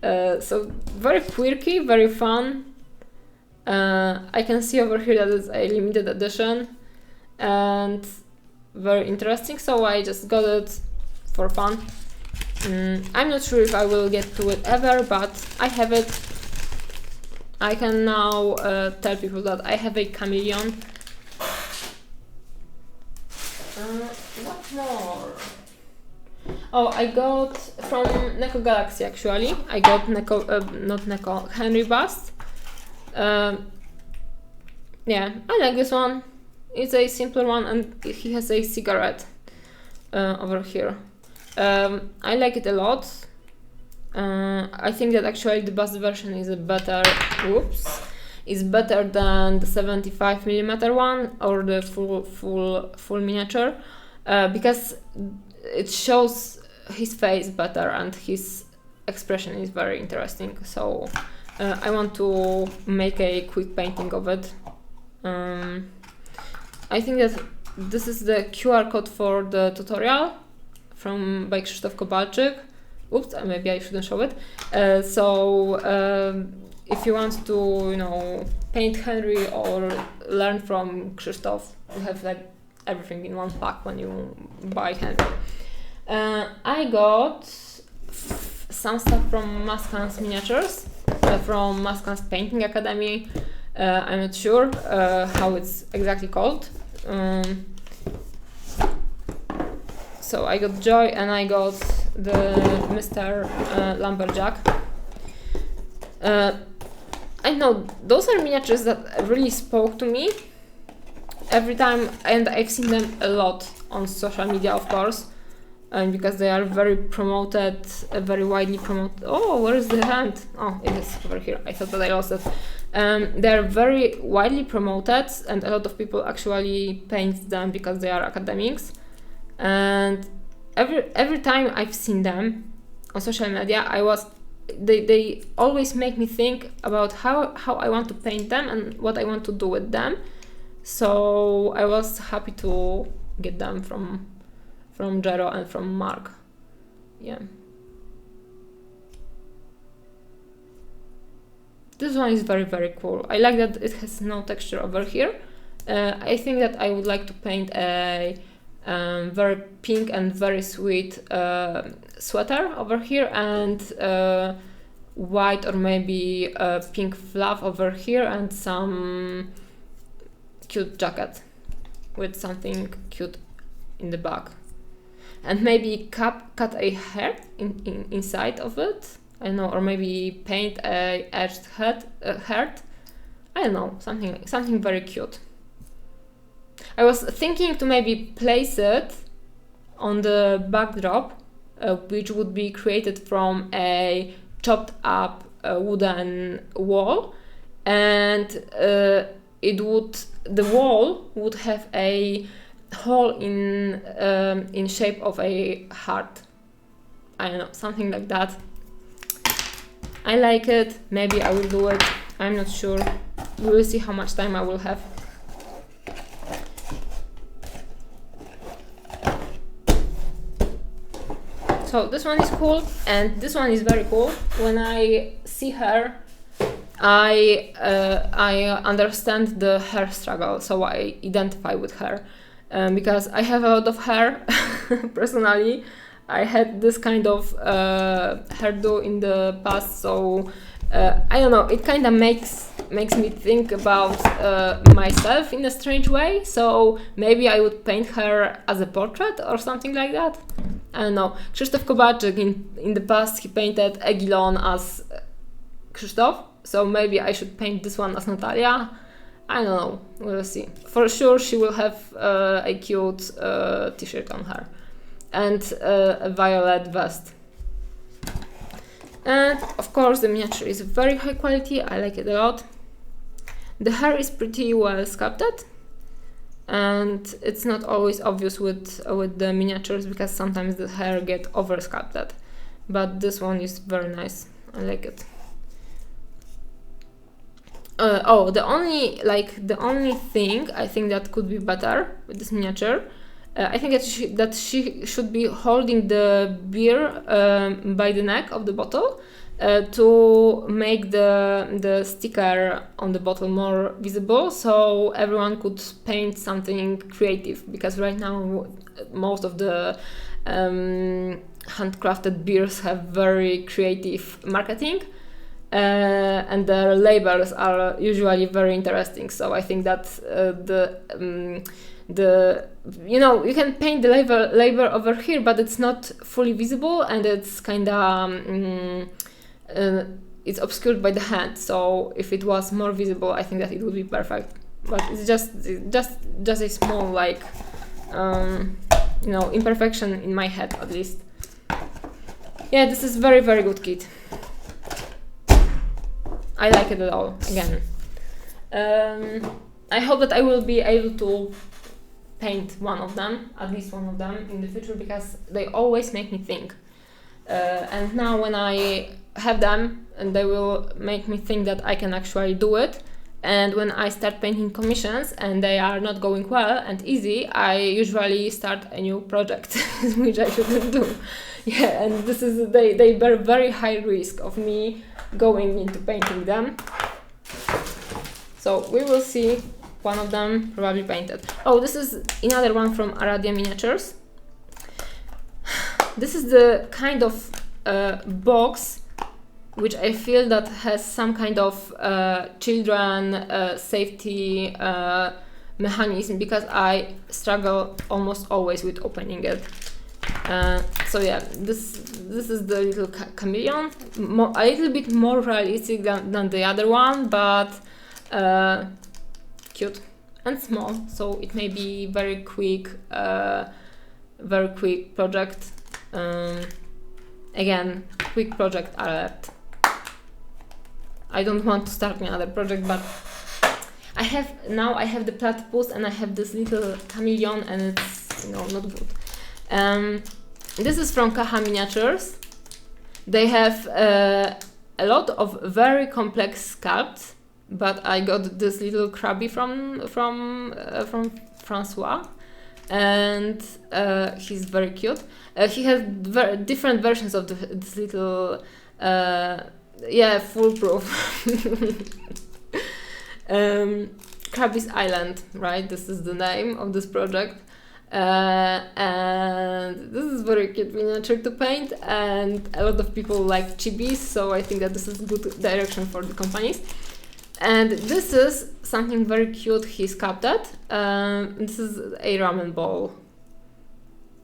So very quirky, very fun. I can see over here that it's a limited edition and very interesting, so I just got it for fun. I'm not sure if I will get to it ever, but I have it. I can now tell people that I have a chameleon. What more? Oh, I got from Neko Galaxy actually. I got Henry Bust. Yeah, I like this one. It's a simpler one, and he has a cigarette over here. I like it a lot. I think that actually the bust version is better. Is better than the 75mm one or the full miniature, because it shows his face better and his expression is very interesting. So I want to make a quick painting of it. I think that this is the QR code for the tutorial by Krzysztof Kowalczyk. Oops, maybe I shouldn't show it. If you want to, paint Henry or learn from Krzysztof, you have like everything in one pack when you buy Henry. I got some stuff from Maskan's Miniatures, from Maskan's Painting Academy. I'm not sure how it's exactly called. So I got Joy and I got the Mr. Lumberjack. I know those are miniatures that really spoke to me every time, and I've seen them a lot on social media, of course, because they are very promoted, very widely promoted. Oh, where is the hand? Oh, it is over here. I thought that I lost it. They're very widely promoted, and a lot of people actually paint them because they are academics. And every time I've seen them on social media, they always make me think about how I want to paint them and what I want to do with them. So I was happy to get them from Jero and from Mark. Yeah. This one is very, very cool. I like that it has no texture over here. I think that I would like to paint a very pink and very sweet sweater over here, and white or maybe pink fluff over here, and some cute jacket with something cute in the back, and maybe cut a hair inside of it. I don't know, or maybe paint a edged heart. I don't know, something very cute. I was thinking to maybe place it on the backdrop, which would be created from a chopped up wooden wall, and the wall would have a hole in shape of a heart. I don't know, something like that. I like it. Maybe I will do it. I'm not sure. We will see how much time I will have. So this one is cool, and this one is very cool. When I see her, I understand the hair struggle, so I identify with her, because I have a lot of hair. Personally, I had this kind of hairdo in the past, so I don't know. It kind of makes me think about myself in a strange way. So maybe I would paint her as a portrait or something like that. I don't know. Krzysztof Kowalczyk in the past, he painted Egilon as Krzysztof, so maybe I should paint this one as Natalia. I don't know. We'll see. For sure, she will have a cute t-shirt on her and a violet vest. And of course, the miniature is very high quality. I like it a lot. The hair is pretty well sculpted, and it's not always obvious with the miniatures because sometimes the hair get over sculpted, but this one is very nice. I like it. The only thing I think that could be better with this miniature, I think that she should be holding the beer by the neck of the bottle to make the sticker on the bottle more visible, so everyone could paint something creative, because right now most of the handcrafted beers have very creative marketing, and their labels are usually very interesting. So I think that you can paint the label over here, but it's not fully visible, and it's kind of it's obscured by the hand. So if it was more visible, I think that it would be perfect. But it's just a small imperfection in my head, at least. Yeah, this is very, very good kit. I like it at all. Again, I hope that I will be able to paint one of them, at least one of them, in the future, because they always make me think. And now when I have them, and they will make me think that I can actually do it. And when I start painting commissions and they are not going well and easy, I usually start a new project, which I shouldn't do. Yeah, and this is they bear very high risk of me going into painting them. So we will see one of them probably painted. Oh, this is another one from Aradia Miniatures. This is the kind of box which I feel that has some kind of children safety mechanism, because I struggle almost always with opening it. So yeah, this is the little chameleon, a little bit more realistic than the other one, but cute and small, so it may be very quick project. Again, quick project alert. I don't want to start another project, but I have the platypus and I have this little chameleon, and it's not good. This is from Kaha Miniatures. They have a lot of very complex sculpts, but I got this little crabby from Francois, and he's very cute. He has different versions of this little foolproof Krabby's Island, right? This is the name of this project. And this is very cute miniature to paint, and a lot of people like chibis, so I think that this is good direction for the companies. And this is something very cute he sculpted. This is a ramen bowl,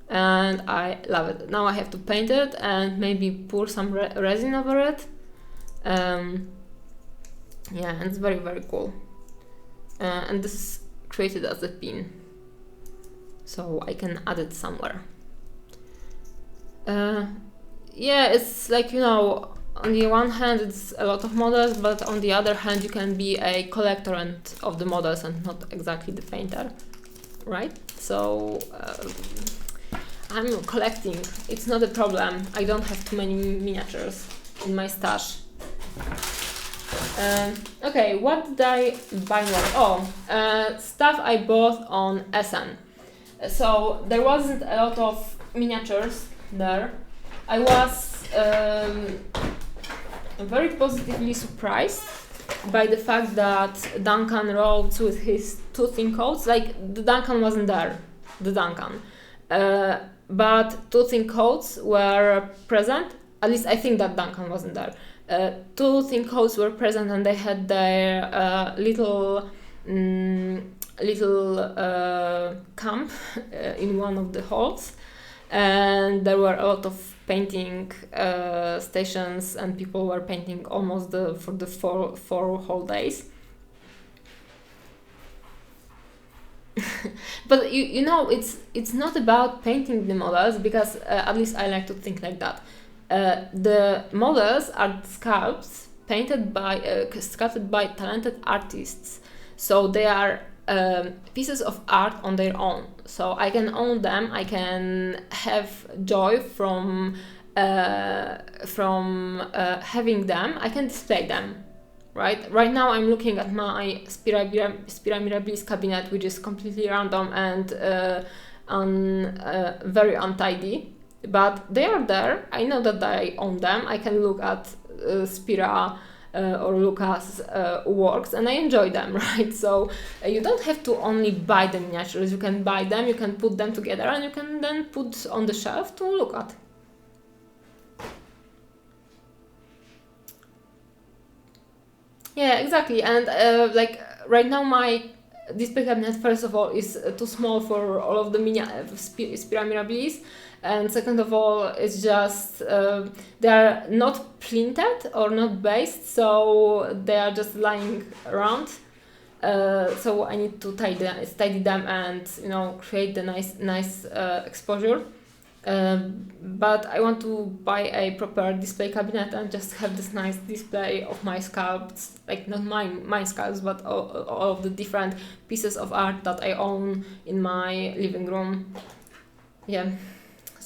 and I love it. Now I have to paint it and maybe pour some resin over it. And it's very, very cool. And this is created as a pin, so I can add it somewhere. It's like, on the one hand it's a lot of models, but on the other hand you can be a collector of the models and not exactly the painter, right? So I'm collecting, it's not a problem. I don't have too many miniatures in my stash. Okay, what did I buy more? Stuff I bought on SM. So there wasn't a lot of miniatures there. I was very positively surprised by the fact that Duncan Rhodes with his two thin coats, like the Duncan wasn't there, but two thin coats were present. At least I think that Duncan wasn't there. Two thin coats were present, and they had their little camp in one of the halls, and there were a lot of painting stations, and people were painting almost for the four whole days. But it's not about painting the models, because at least I like to think like that. The models are sculpts sculpted by talented artists, so they are pieces of art on their own. So I can own them. I can have joy from having them. I can display them. Right now I'm looking at my Spira Mirabilis cabinet, which is completely random and very untidy. But they are there. I know that I own them. I can look at Spira or Lucas works, and I enjoy them, right? So you don't have to only buy the miniatures. You can buy them, you can put them together, and you can then put on the shelf to look at. Yeah, exactly. And right now my display cabinet, first of all, is too small for all of the Spira Mirabilis. And second of all, it's just they are not printed or not based, so they are just lying around. So I need to tidy them and create the nice exposure. But I want to buy a proper display cabinet and just have this nice display of my sculpts, like not my sculpts, but all of the different pieces of art that I own in my living room. Yeah.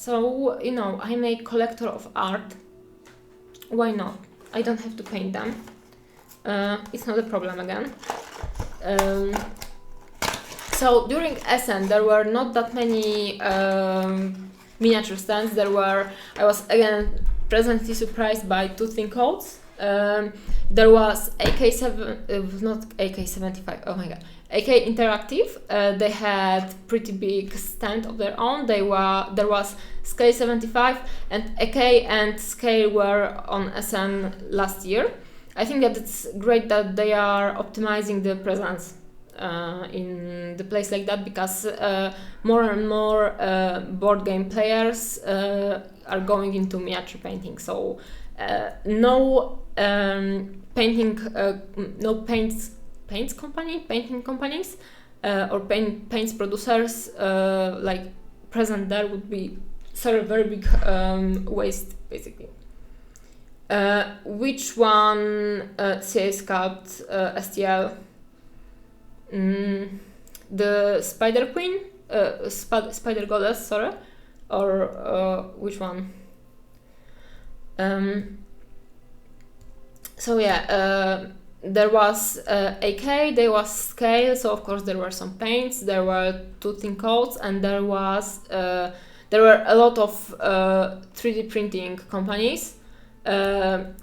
So, you know, I'm a collector of art. Why not? I don't have to paint them. It's not a problem again. So during SN there were not that many miniature stands. I was again pleasantly surprised by two thin coats. There was not AK-75, oh my god, AK Interactive. They had pretty big stand of their own. There was Scale 75, and AK and Scale were on SN last year. I think that it's great that they are optimizing the presence in the place like that, because more and more board game players are going into miniature painting. So no painting companies or paints producers like present there would be a very big waste, basically. Which one CA Sculpt STL? The Spider Queen, Spider Goddess, sorry, or which one? So yeah, there was AK, there was Scale, so of course there were some paints, there were two thin coats, and there were a lot of 3D printing companies.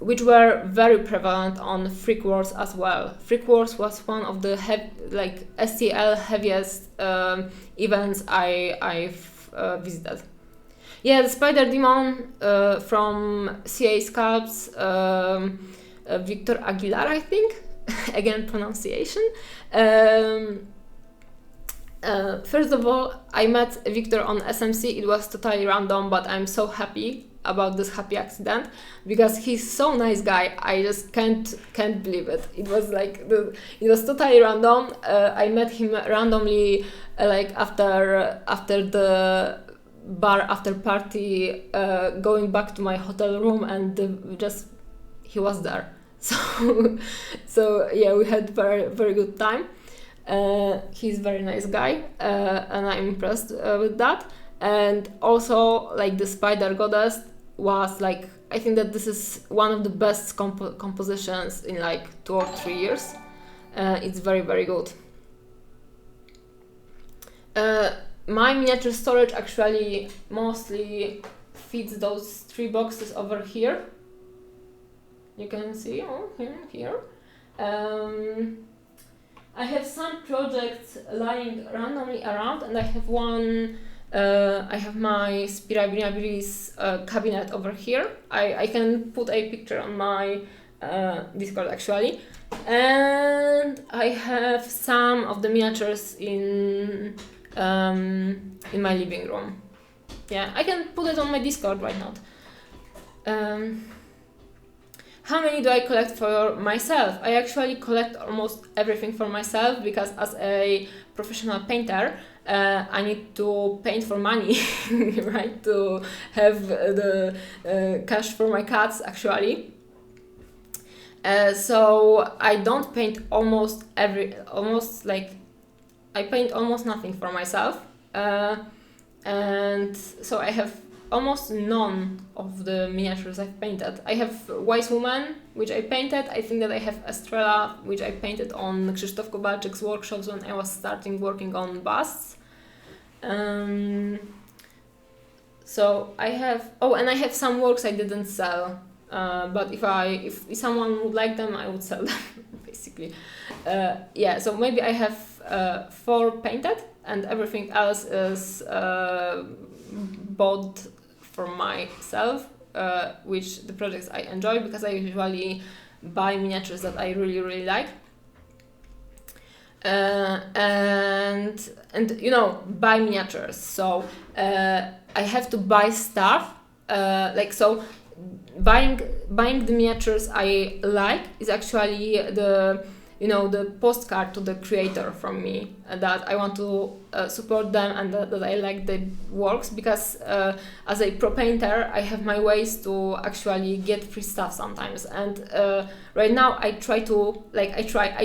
Which were very prevalent on Freak Wars as well. Freak Wars was one of the STL heaviest events I've visited. Yeah, the Spider Demon from CA Sculpts, Victor Aguilar, I think. Again, pronunciation. First of all, I met Victor on SMC. It was totally random, but I'm so happy about this happy accident because he's so nice guy. I just can't believe it. It was it was totally random. I met him randomly after the bar after party, going back to my hotel room, and he was there. So yeah, we had very good time. He's a very nice guy, and I'm impressed with that. And also, the Spider Goddess was I think that this is one of the best compositions in 2 or 3 years. It's very, very good. My miniature storage actually mostly fits those 3 boxes over here. You can see here. I have some projects lying randomly around, and I have one. I have my Spirabilis cabinet over here. I can put a picture on my Discord actually, and I have some of the miniatures in my living room. Yeah, I can put it on my Discord right now. How many do I collect for myself? I actually collect almost everything for myself because as a professional painter, I need to paint for money, right? To have the cash for my cats, actually. So I don't paint I paint almost nothing for myself. And so I have almost none of the miniatures I've painted. I have Wise Woman, which I painted. I think that I have Estrella, which I painted on Krzysztof Kowalczyk's workshops when I was starting working on busts. So I have, and I have some works I didn't sell, but if someone would like them, I would sell them, basically. Yeah, so maybe I have 4 painted, and everything else is bought for myself, which the projects I enjoy, because I usually buy miniatures that I really, really like. And buy miniatures. So I have to buy stuff. So buying the miniatures I like is actually the postcard to the creator from me, that I want to support them, and that I like the works, because as a pro painter I have my ways to actually get free stuff sometimes, and right now I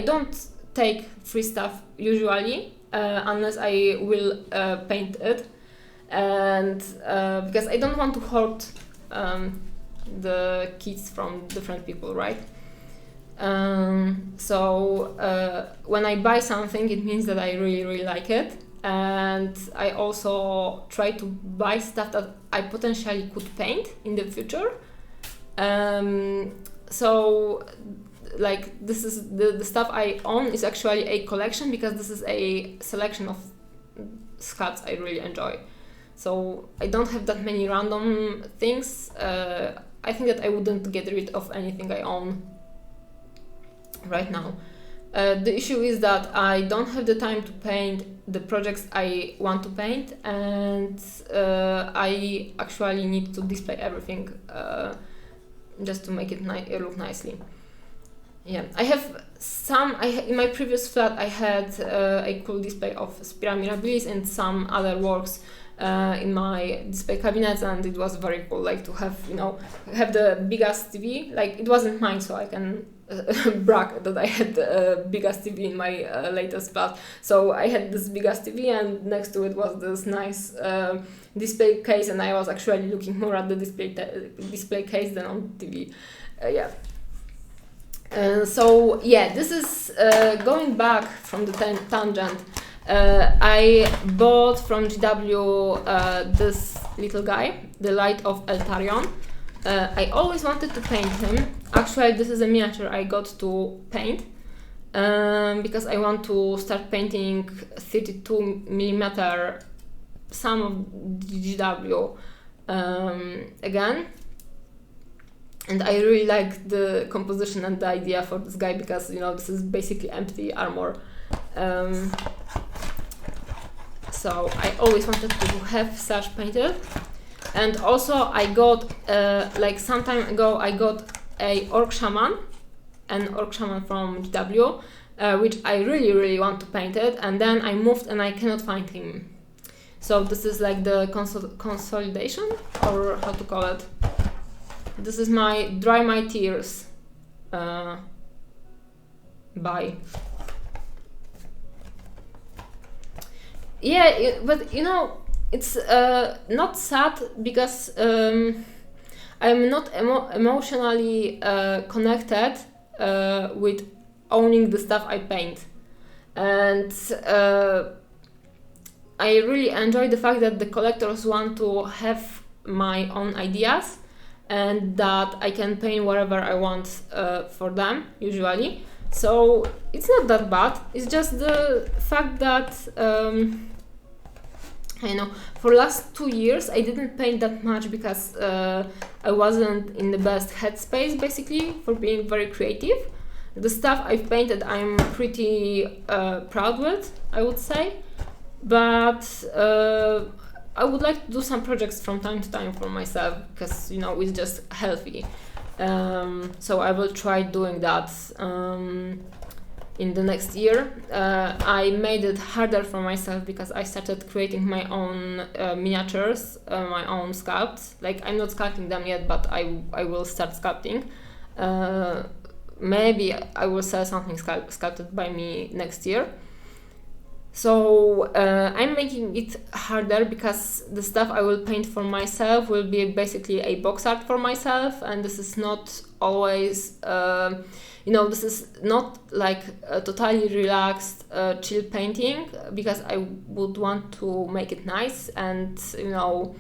don't take free stuff usually unless I will paint it, and because I don't want to hurt the kits from different people, right? So when I buy something, it means that I really like it, and I also try to buy stuff that I potentially could paint in the future. So like this is the stuff I own is actually a collection, because this is a selection of sculpts I really enjoy. So I don't have that many random things. I think that I wouldn't get rid of anything I own right now. The issue is that I don't have the time to paint the projects I want to paint, and I actually need to display everything just to make it look nicely. Yeah, I have some. In my previous flat I had a cool display of Spira Mirabilis and some other works in my display cabinets, and it was very cool, like to have, you know, have the biggest TV. Like it wasn't mine, so I can brag that I had the biggest TV in my latest flat. So I had this biggest TV, and next to it was this nice display case, and I was actually looking more at the display case than on TV. Yeah. So yeah, this is going back from the tangent. I bought from GW this little guy, the Light of Eltarion. I always wanted to paint him. Actually, this is a miniature I got to paint because I want to start painting 32mm some of GW again. And I really like the composition and the idea for this guy, because, you know, this is basically empty armor. So I always wanted to have such painted. And also I got, like some time ago, I got an Orc Shaman from GW, which I really want to paint it. And then I moved and I cannot find him. So this is like the consolidation, or how to call it. This is my Dry My Tears by. Yeah, but you know, it's not sad, because I'm not emotionally connected with owning the stuff I paint. And I really enjoy the fact that the collectors want to have my own ideas, and that I can paint whatever I want for them, usually. So it's not that bad. It's just the fact that I know for last 2 years I didn't paint that much, because I wasn't in the best headspace, basically, for being very creative. The stuff I've painted I'm pretty proud with, I would say, but I would like to do some projects from time to time for myself, because, you know, it's just healthy. So I will try doing that in the next year. I made it harder for myself because I started creating my own miniatures, my own sculpts. Like, I'm not sculpting them yet, but I will start sculpting. Maybe I will sell something sculpted by me next year. So I'm making it harder, because the stuff I will paint for myself will be basically a box art for myself, and this is not always, you know, this is not like a totally relaxed, chill painting, because I would want to make it nice and, you know,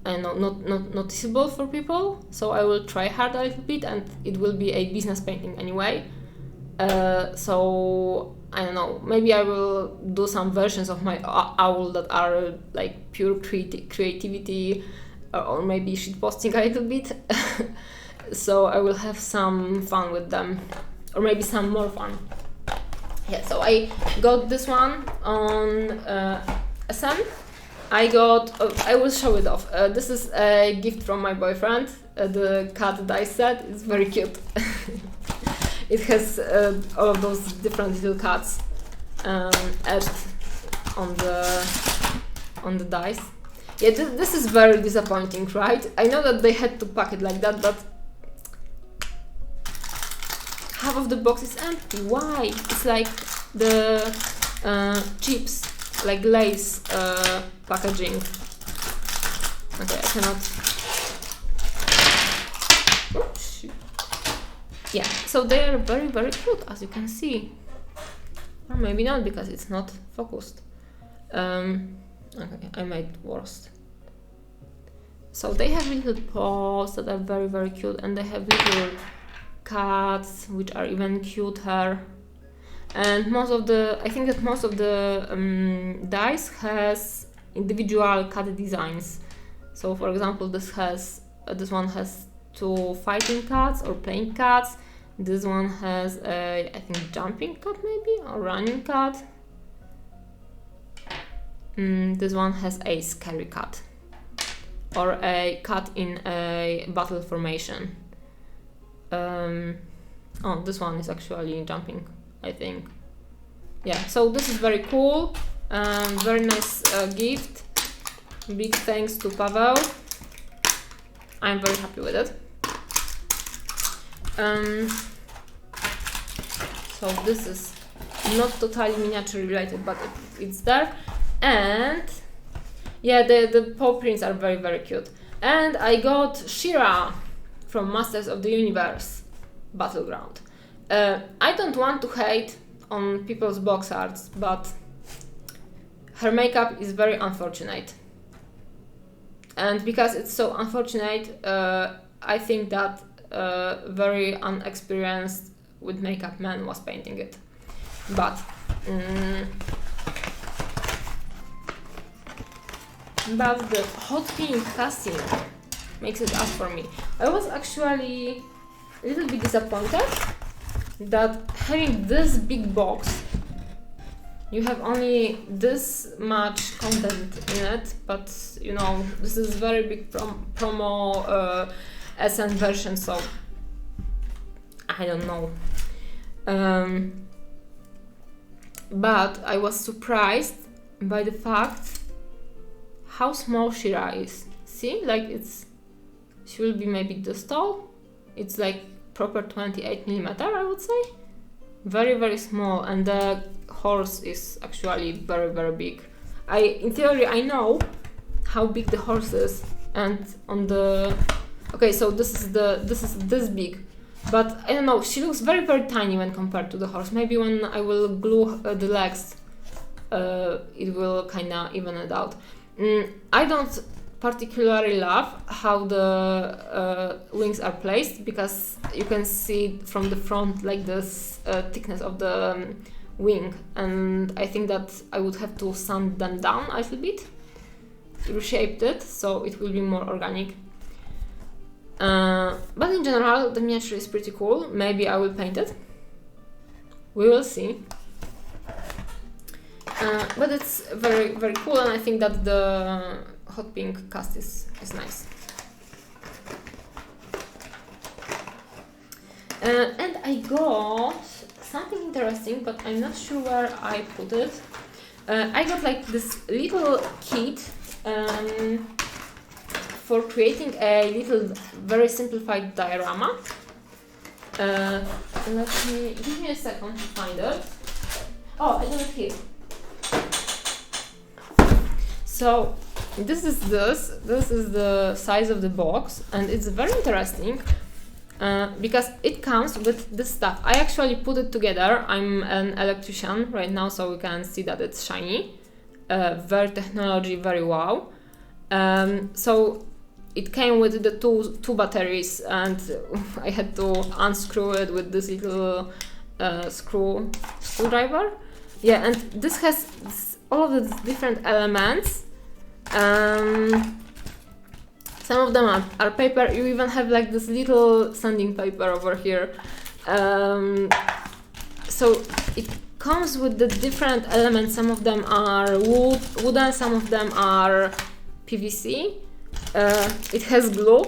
I know, not noticeable for people. So I will try hard a little bit, and it will be a business painting anyway. So I don't know, maybe I will do some versions of my owl that are like pure creativity, or maybe shitposting a little bit. So I will have some fun with them, or maybe some more fun. Yeah, so I got this one on SM. I will show it off. This is a gift from my boyfriend, the cat dice set. It's very cute. It has all of those different little cats etched on the dice. Yeah, this is very disappointing, right? I know that they had to pack it like that, but half of the box is empty. Why? It's like the chips like lace packaging. Okay, I cannot. Oops. Yeah, so they are very, very cute, as you can see. Or maybe not, because it's not focused. Okay, I made it worse. So they have little paws that are very, very cute, and they have little cats, which are even cuter. And I think that most of the dice has individual cat designs. So, for example, this one has 2 fighting cats or playing cats. This one has a, I think, jumping cat maybe, or running cat. This one has a scary cat, or a cat in a battle formation. Oh, this one is actually jumping, I think. Yeah, so this is very cool. Very nice gift. Big thanks to Paweł. I'm very happy with it. So this is not totally miniature related, but it's there. And yeah, the paw prints are very, very cute. And I got She-Ra from Masters of the Universe Battleground. I don't want to hate on people's box arts, but her makeup is very unfortunate. And because it's so unfortunate, I think that very unexperienced with makeup man was painting it. But the hot pink casting makes it up for me. I was actually a little bit disappointed that having this big box, you have only this much content in it, but you know, this is very big promo SN version, so I don't know. But I was surprised by the fact how small She-Ra is. See, like she will be maybe this tall. It's like proper 28mm, I would say. Very, very small, and the horse is actually very, very big. In theory, I know how big the horse is, and on the okay, so this is this big, but I don't know. She looks very, very tiny when compared to the horse. Maybe when I will glue the legs, it will kinda even it out. I don't particularly love how the wings are placed, because you can see from the front like this thickness of the wing, and I think that I would have to sand them down a little bit, reshaped it so it will be more organic. But in general, the miniature is pretty cool. Maybe I will paint it. We will see. But it's very, very cool, and I think that the hot pink cast is nice. And I got something interesting, but I'm not sure where I put it. I got like this little kit for creating a little, very simplified diorama. Give me a second to find it. Oh, I got it here. So this is the size of the box, and it's very interesting because it comes with this stuff. I actually put it together. I'm an electrician right now, so we can see that it's shiny. Very technology, very wow. So it came with the two batteries, and I had to unscrew it with this little screwdriver. Yeah, and this has all of the different elements. Some of them are paper. You even have like this little sanding paper over here. So it comes with the different elements. Some of them are wooden, some of them are PVC. It has glue.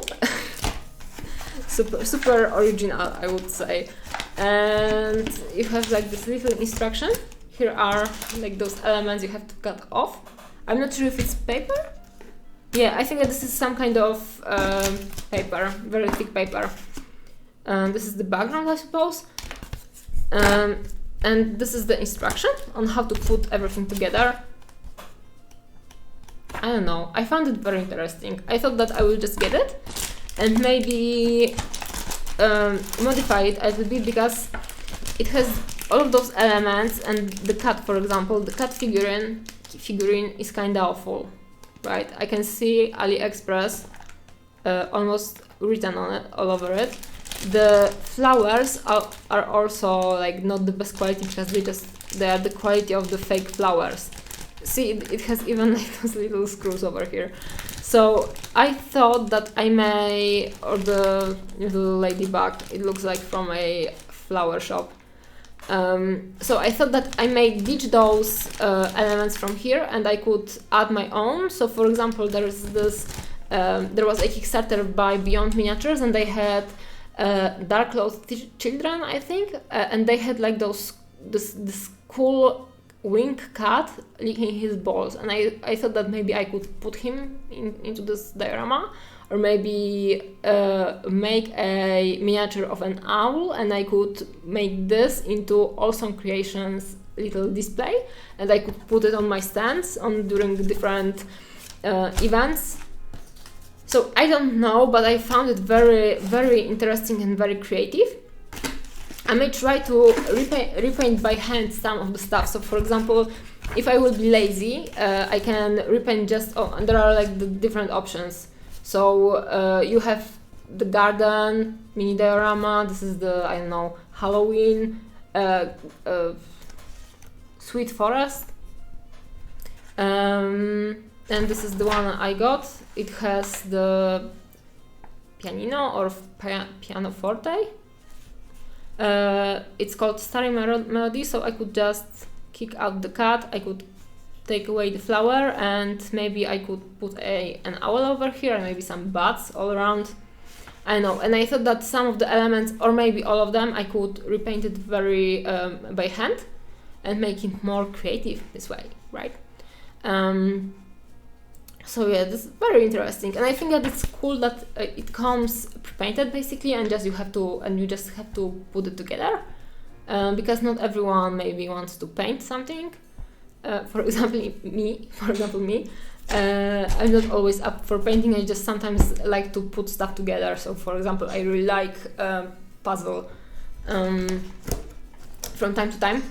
super original, I would say. And you have like this little instruction. Here are like those elements you have to cut off. I'm not sure if it's paper. Yeah, I think that this is some kind of paper, very thick paper. This is the background, I suppose. And this is the instruction on how to put everything together. I don't know, I found it very interesting. I thought that I will just get it and maybe modify it a little bit, because it has all of those elements, and the cat, for example, the cat figurine is kinda awful, right? I can see AliExpress almost written on it, all over it. The flowers are also like not the best quality, because they are the quality of the fake flowers. See, it has even like those little screws over here. So I thought that I may, or the little ladybug, it looks like from a flower shop. So I thought that I may ditch those elements from here and I could add my own. So for example, there was a Kickstarter by Beyond Miniatures, and they had Dark Clothed Children, I think, and they had like this cool winged cat licking his balls, and I thought that maybe I could put him into this diorama, or maybe make a miniature of an owl, and I could make this into Awesome Creations little display, and I could put it on my stands during different events. So I don't know, but I found it very, very interesting and very creative. I may try to repaint by hand some of the stuff. So for example, if I will be lazy, I can repaint and there are like the different options. So you have the garden, mini diorama, this is the, I don't know, Halloween, sweet forest. And this is the one I got. It has the pianino or pianoforte. It's called Starry Melody, so I could just kick out the cat, I could take away the flower, and maybe I could put an owl over here and maybe some bats all around. I know, and I thought that some of the elements, or maybe all of them, I could repaint it very by hand and make it more creative this way, right? So yeah, this is very interesting, and I think that it's cool that it comes pre-painted basically, and you just have to put it together, because not everyone maybe wants to paint something. For example, me. I'm not always up for painting. I just sometimes like to put stuff together. So for example, I really like puzzle from time to time,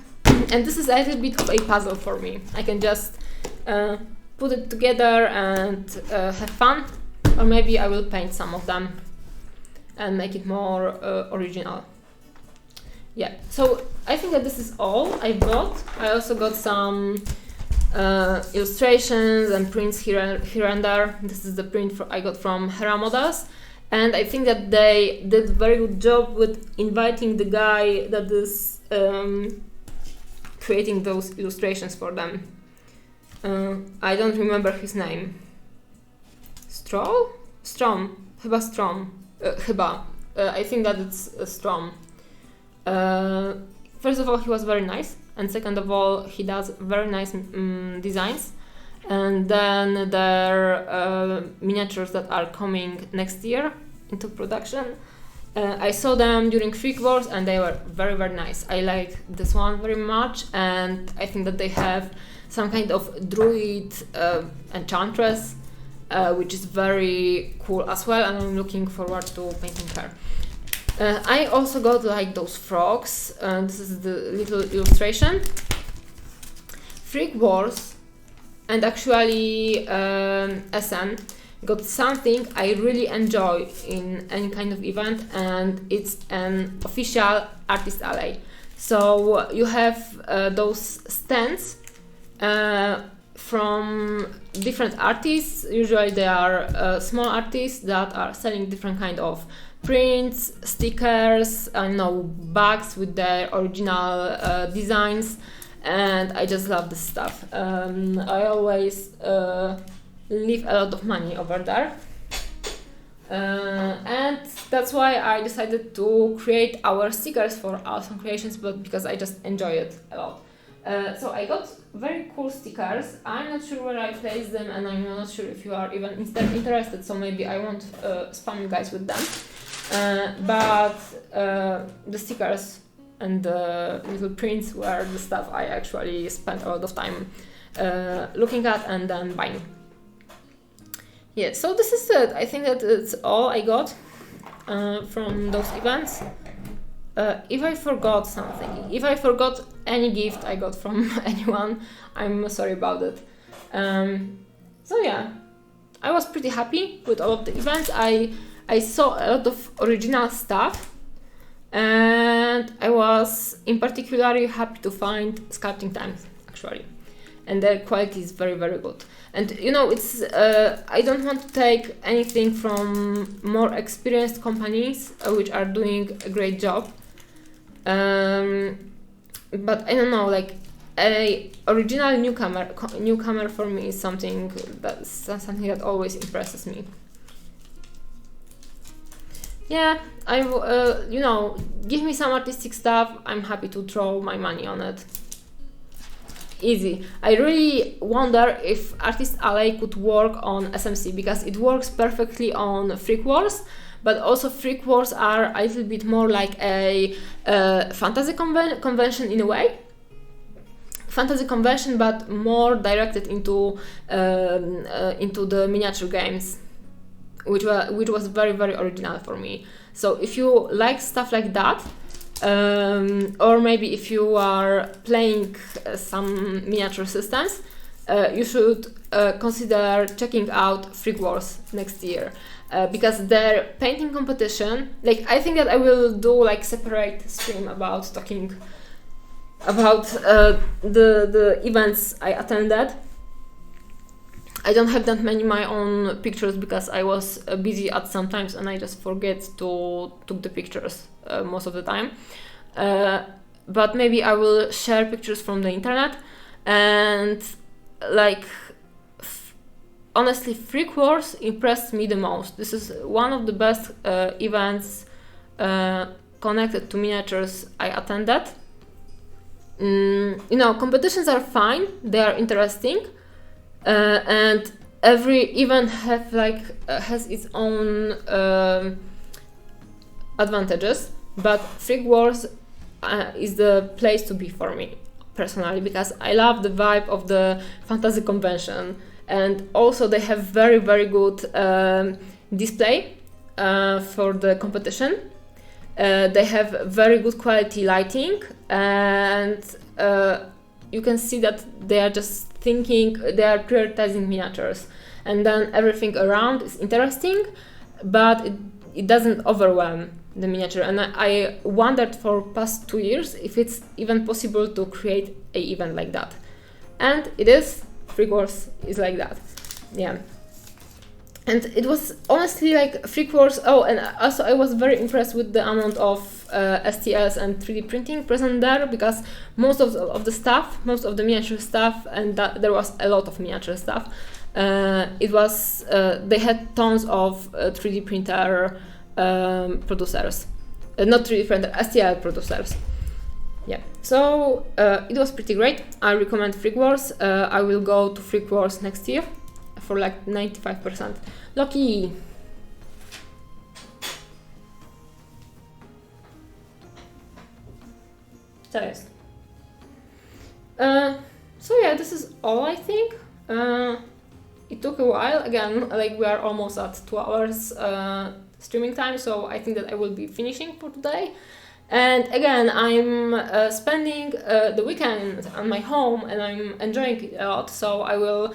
and this is a little bit of a puzzle for me. I can just put it together and have fun, or maybe I will paint some of them and make it more original. Yeah, so I think that this is all I got. I also got some illustrations and prints here and there. This is the print I got from Hera Models, and I think that they did a very good job with inviting the guy that is creating those illustrations for them. I don't remember his name. Strom? Chyba Strom. I think that it's Strom. First of all, he was very nice, and second of all, he does very nice designs. And then their miniatures that are coming next year into production. I saw them during Freak Wars, and they were very, very nice. I like this one very much, and I think that they have some kind of druid enchantress, which is very cool as well, and I'm looking forward to painting her. I also got like those frogs, this is the little illustration. Freak Wars and actually SN got something I really enjoy in any kind of event, and it's an official artist alley. So you have those stands from different artists. Usually they are small artists that are selling different kind of prints, stickers, bags with their original designs, and I just love this stuff. I always leave a lot of money over there, and that's why I decided to create our stickers for Awesome Creations, but because I just enjoy it a lot. So I got very cool stickers. I'm not sure where I place them, and I'm not sure if you are even interested, so maybe I won't spam you guys with them. But the stickers and the little prints were the stuff I actually spent a lot of time looking at and then buying. Yeah, so this is it. I think that it's all I got from those events. If I forgot something, if I forgot any gift I got from anyone, I'm sorry about it. So yeah, I was pretty happy with all of the events. I saw a lot of original stuff, and I was in particular happy to find sculpting times actually, and their quality is very, very good. And you know, it's I don't want to take anything from more experienced companies which are doing a great job, but I don't know, like a original newcomer for me is something that always impresses me. Yeah, you know, give me some artistic stuff, I'm happy to throw my money on it. Easy. I really wonder if Artist Alley could work on SMC, because it works perfectly on Freak Wars, but also Freak Wars are a little bit more like a fantasy convention in a way. Fantasy convention, but more directed into the miniature games, which was very, very original for me. So if you like stuff like that, or maybe if you are playing some miniature systems, you should consider checking out Freak Wars next year, because their painting competition, like, I think that I will do like separate stream about talking about the events I attended. I don't have that many my own pictures because I was busy at some times and I just forget to took the pictures most of the time. But maybe I will share pictures from the internet, and like honestly, Freak Wars impressed me the most. This is one of the best events connected to miniatures I attended. You know, competitions are fine, they are interesting. And every event has its own advantages, but Freak Wars is the place to be for me personally, because I love the vibe of the fantasy convention, and also they have very, very good display for the competition. They have very good quality lighting, and you can see that they are just thinking, they are prioritizing miniatures, and then everything around is interesting, but it doesn't overwhelm the miniature. And I wondered for past 2 years if it's even possible to create an event like that, and it is. Freak Wars is like that, yeah. And it was honestly like Freak Wars. Oh, and also I was very impressed with the amount of STLs and 3D printing present there, because most of the stuff, most of the miniature stuff, and there was a lot of miniature stuff. It was they had tons of 3D printer producers, not 3D printer, STL producers. Yeah, so it was pretty great. I recommend Freak Wars. I will go to Freak Wars next year for like 95%. Lucky! Co jest? So yeah, this is all I think. It took a while. Again, like we are almost at 2 hours streaming time, so I think that I will be finishing for today. And again, I'm spending the weekend on my home, and I'm enjoying it a lot, so I will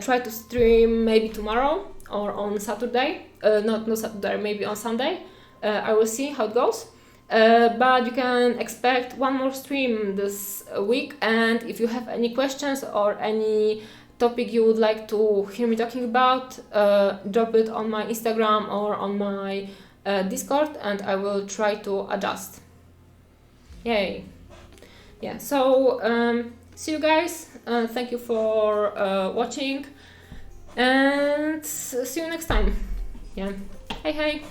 try to stream maybe tomorrow or on Saturday. Not Saturday, maybe on Sunday. I will see how it goes. But you can expect one more stream this week, and if you have any questions or any topic you would like to hear me talking about, drop it on my Instagram or on my Discord, and I will try to adjust. Yay! Yeah, so see you guys. Thank you for watching, and see you next time. Yeah, hey.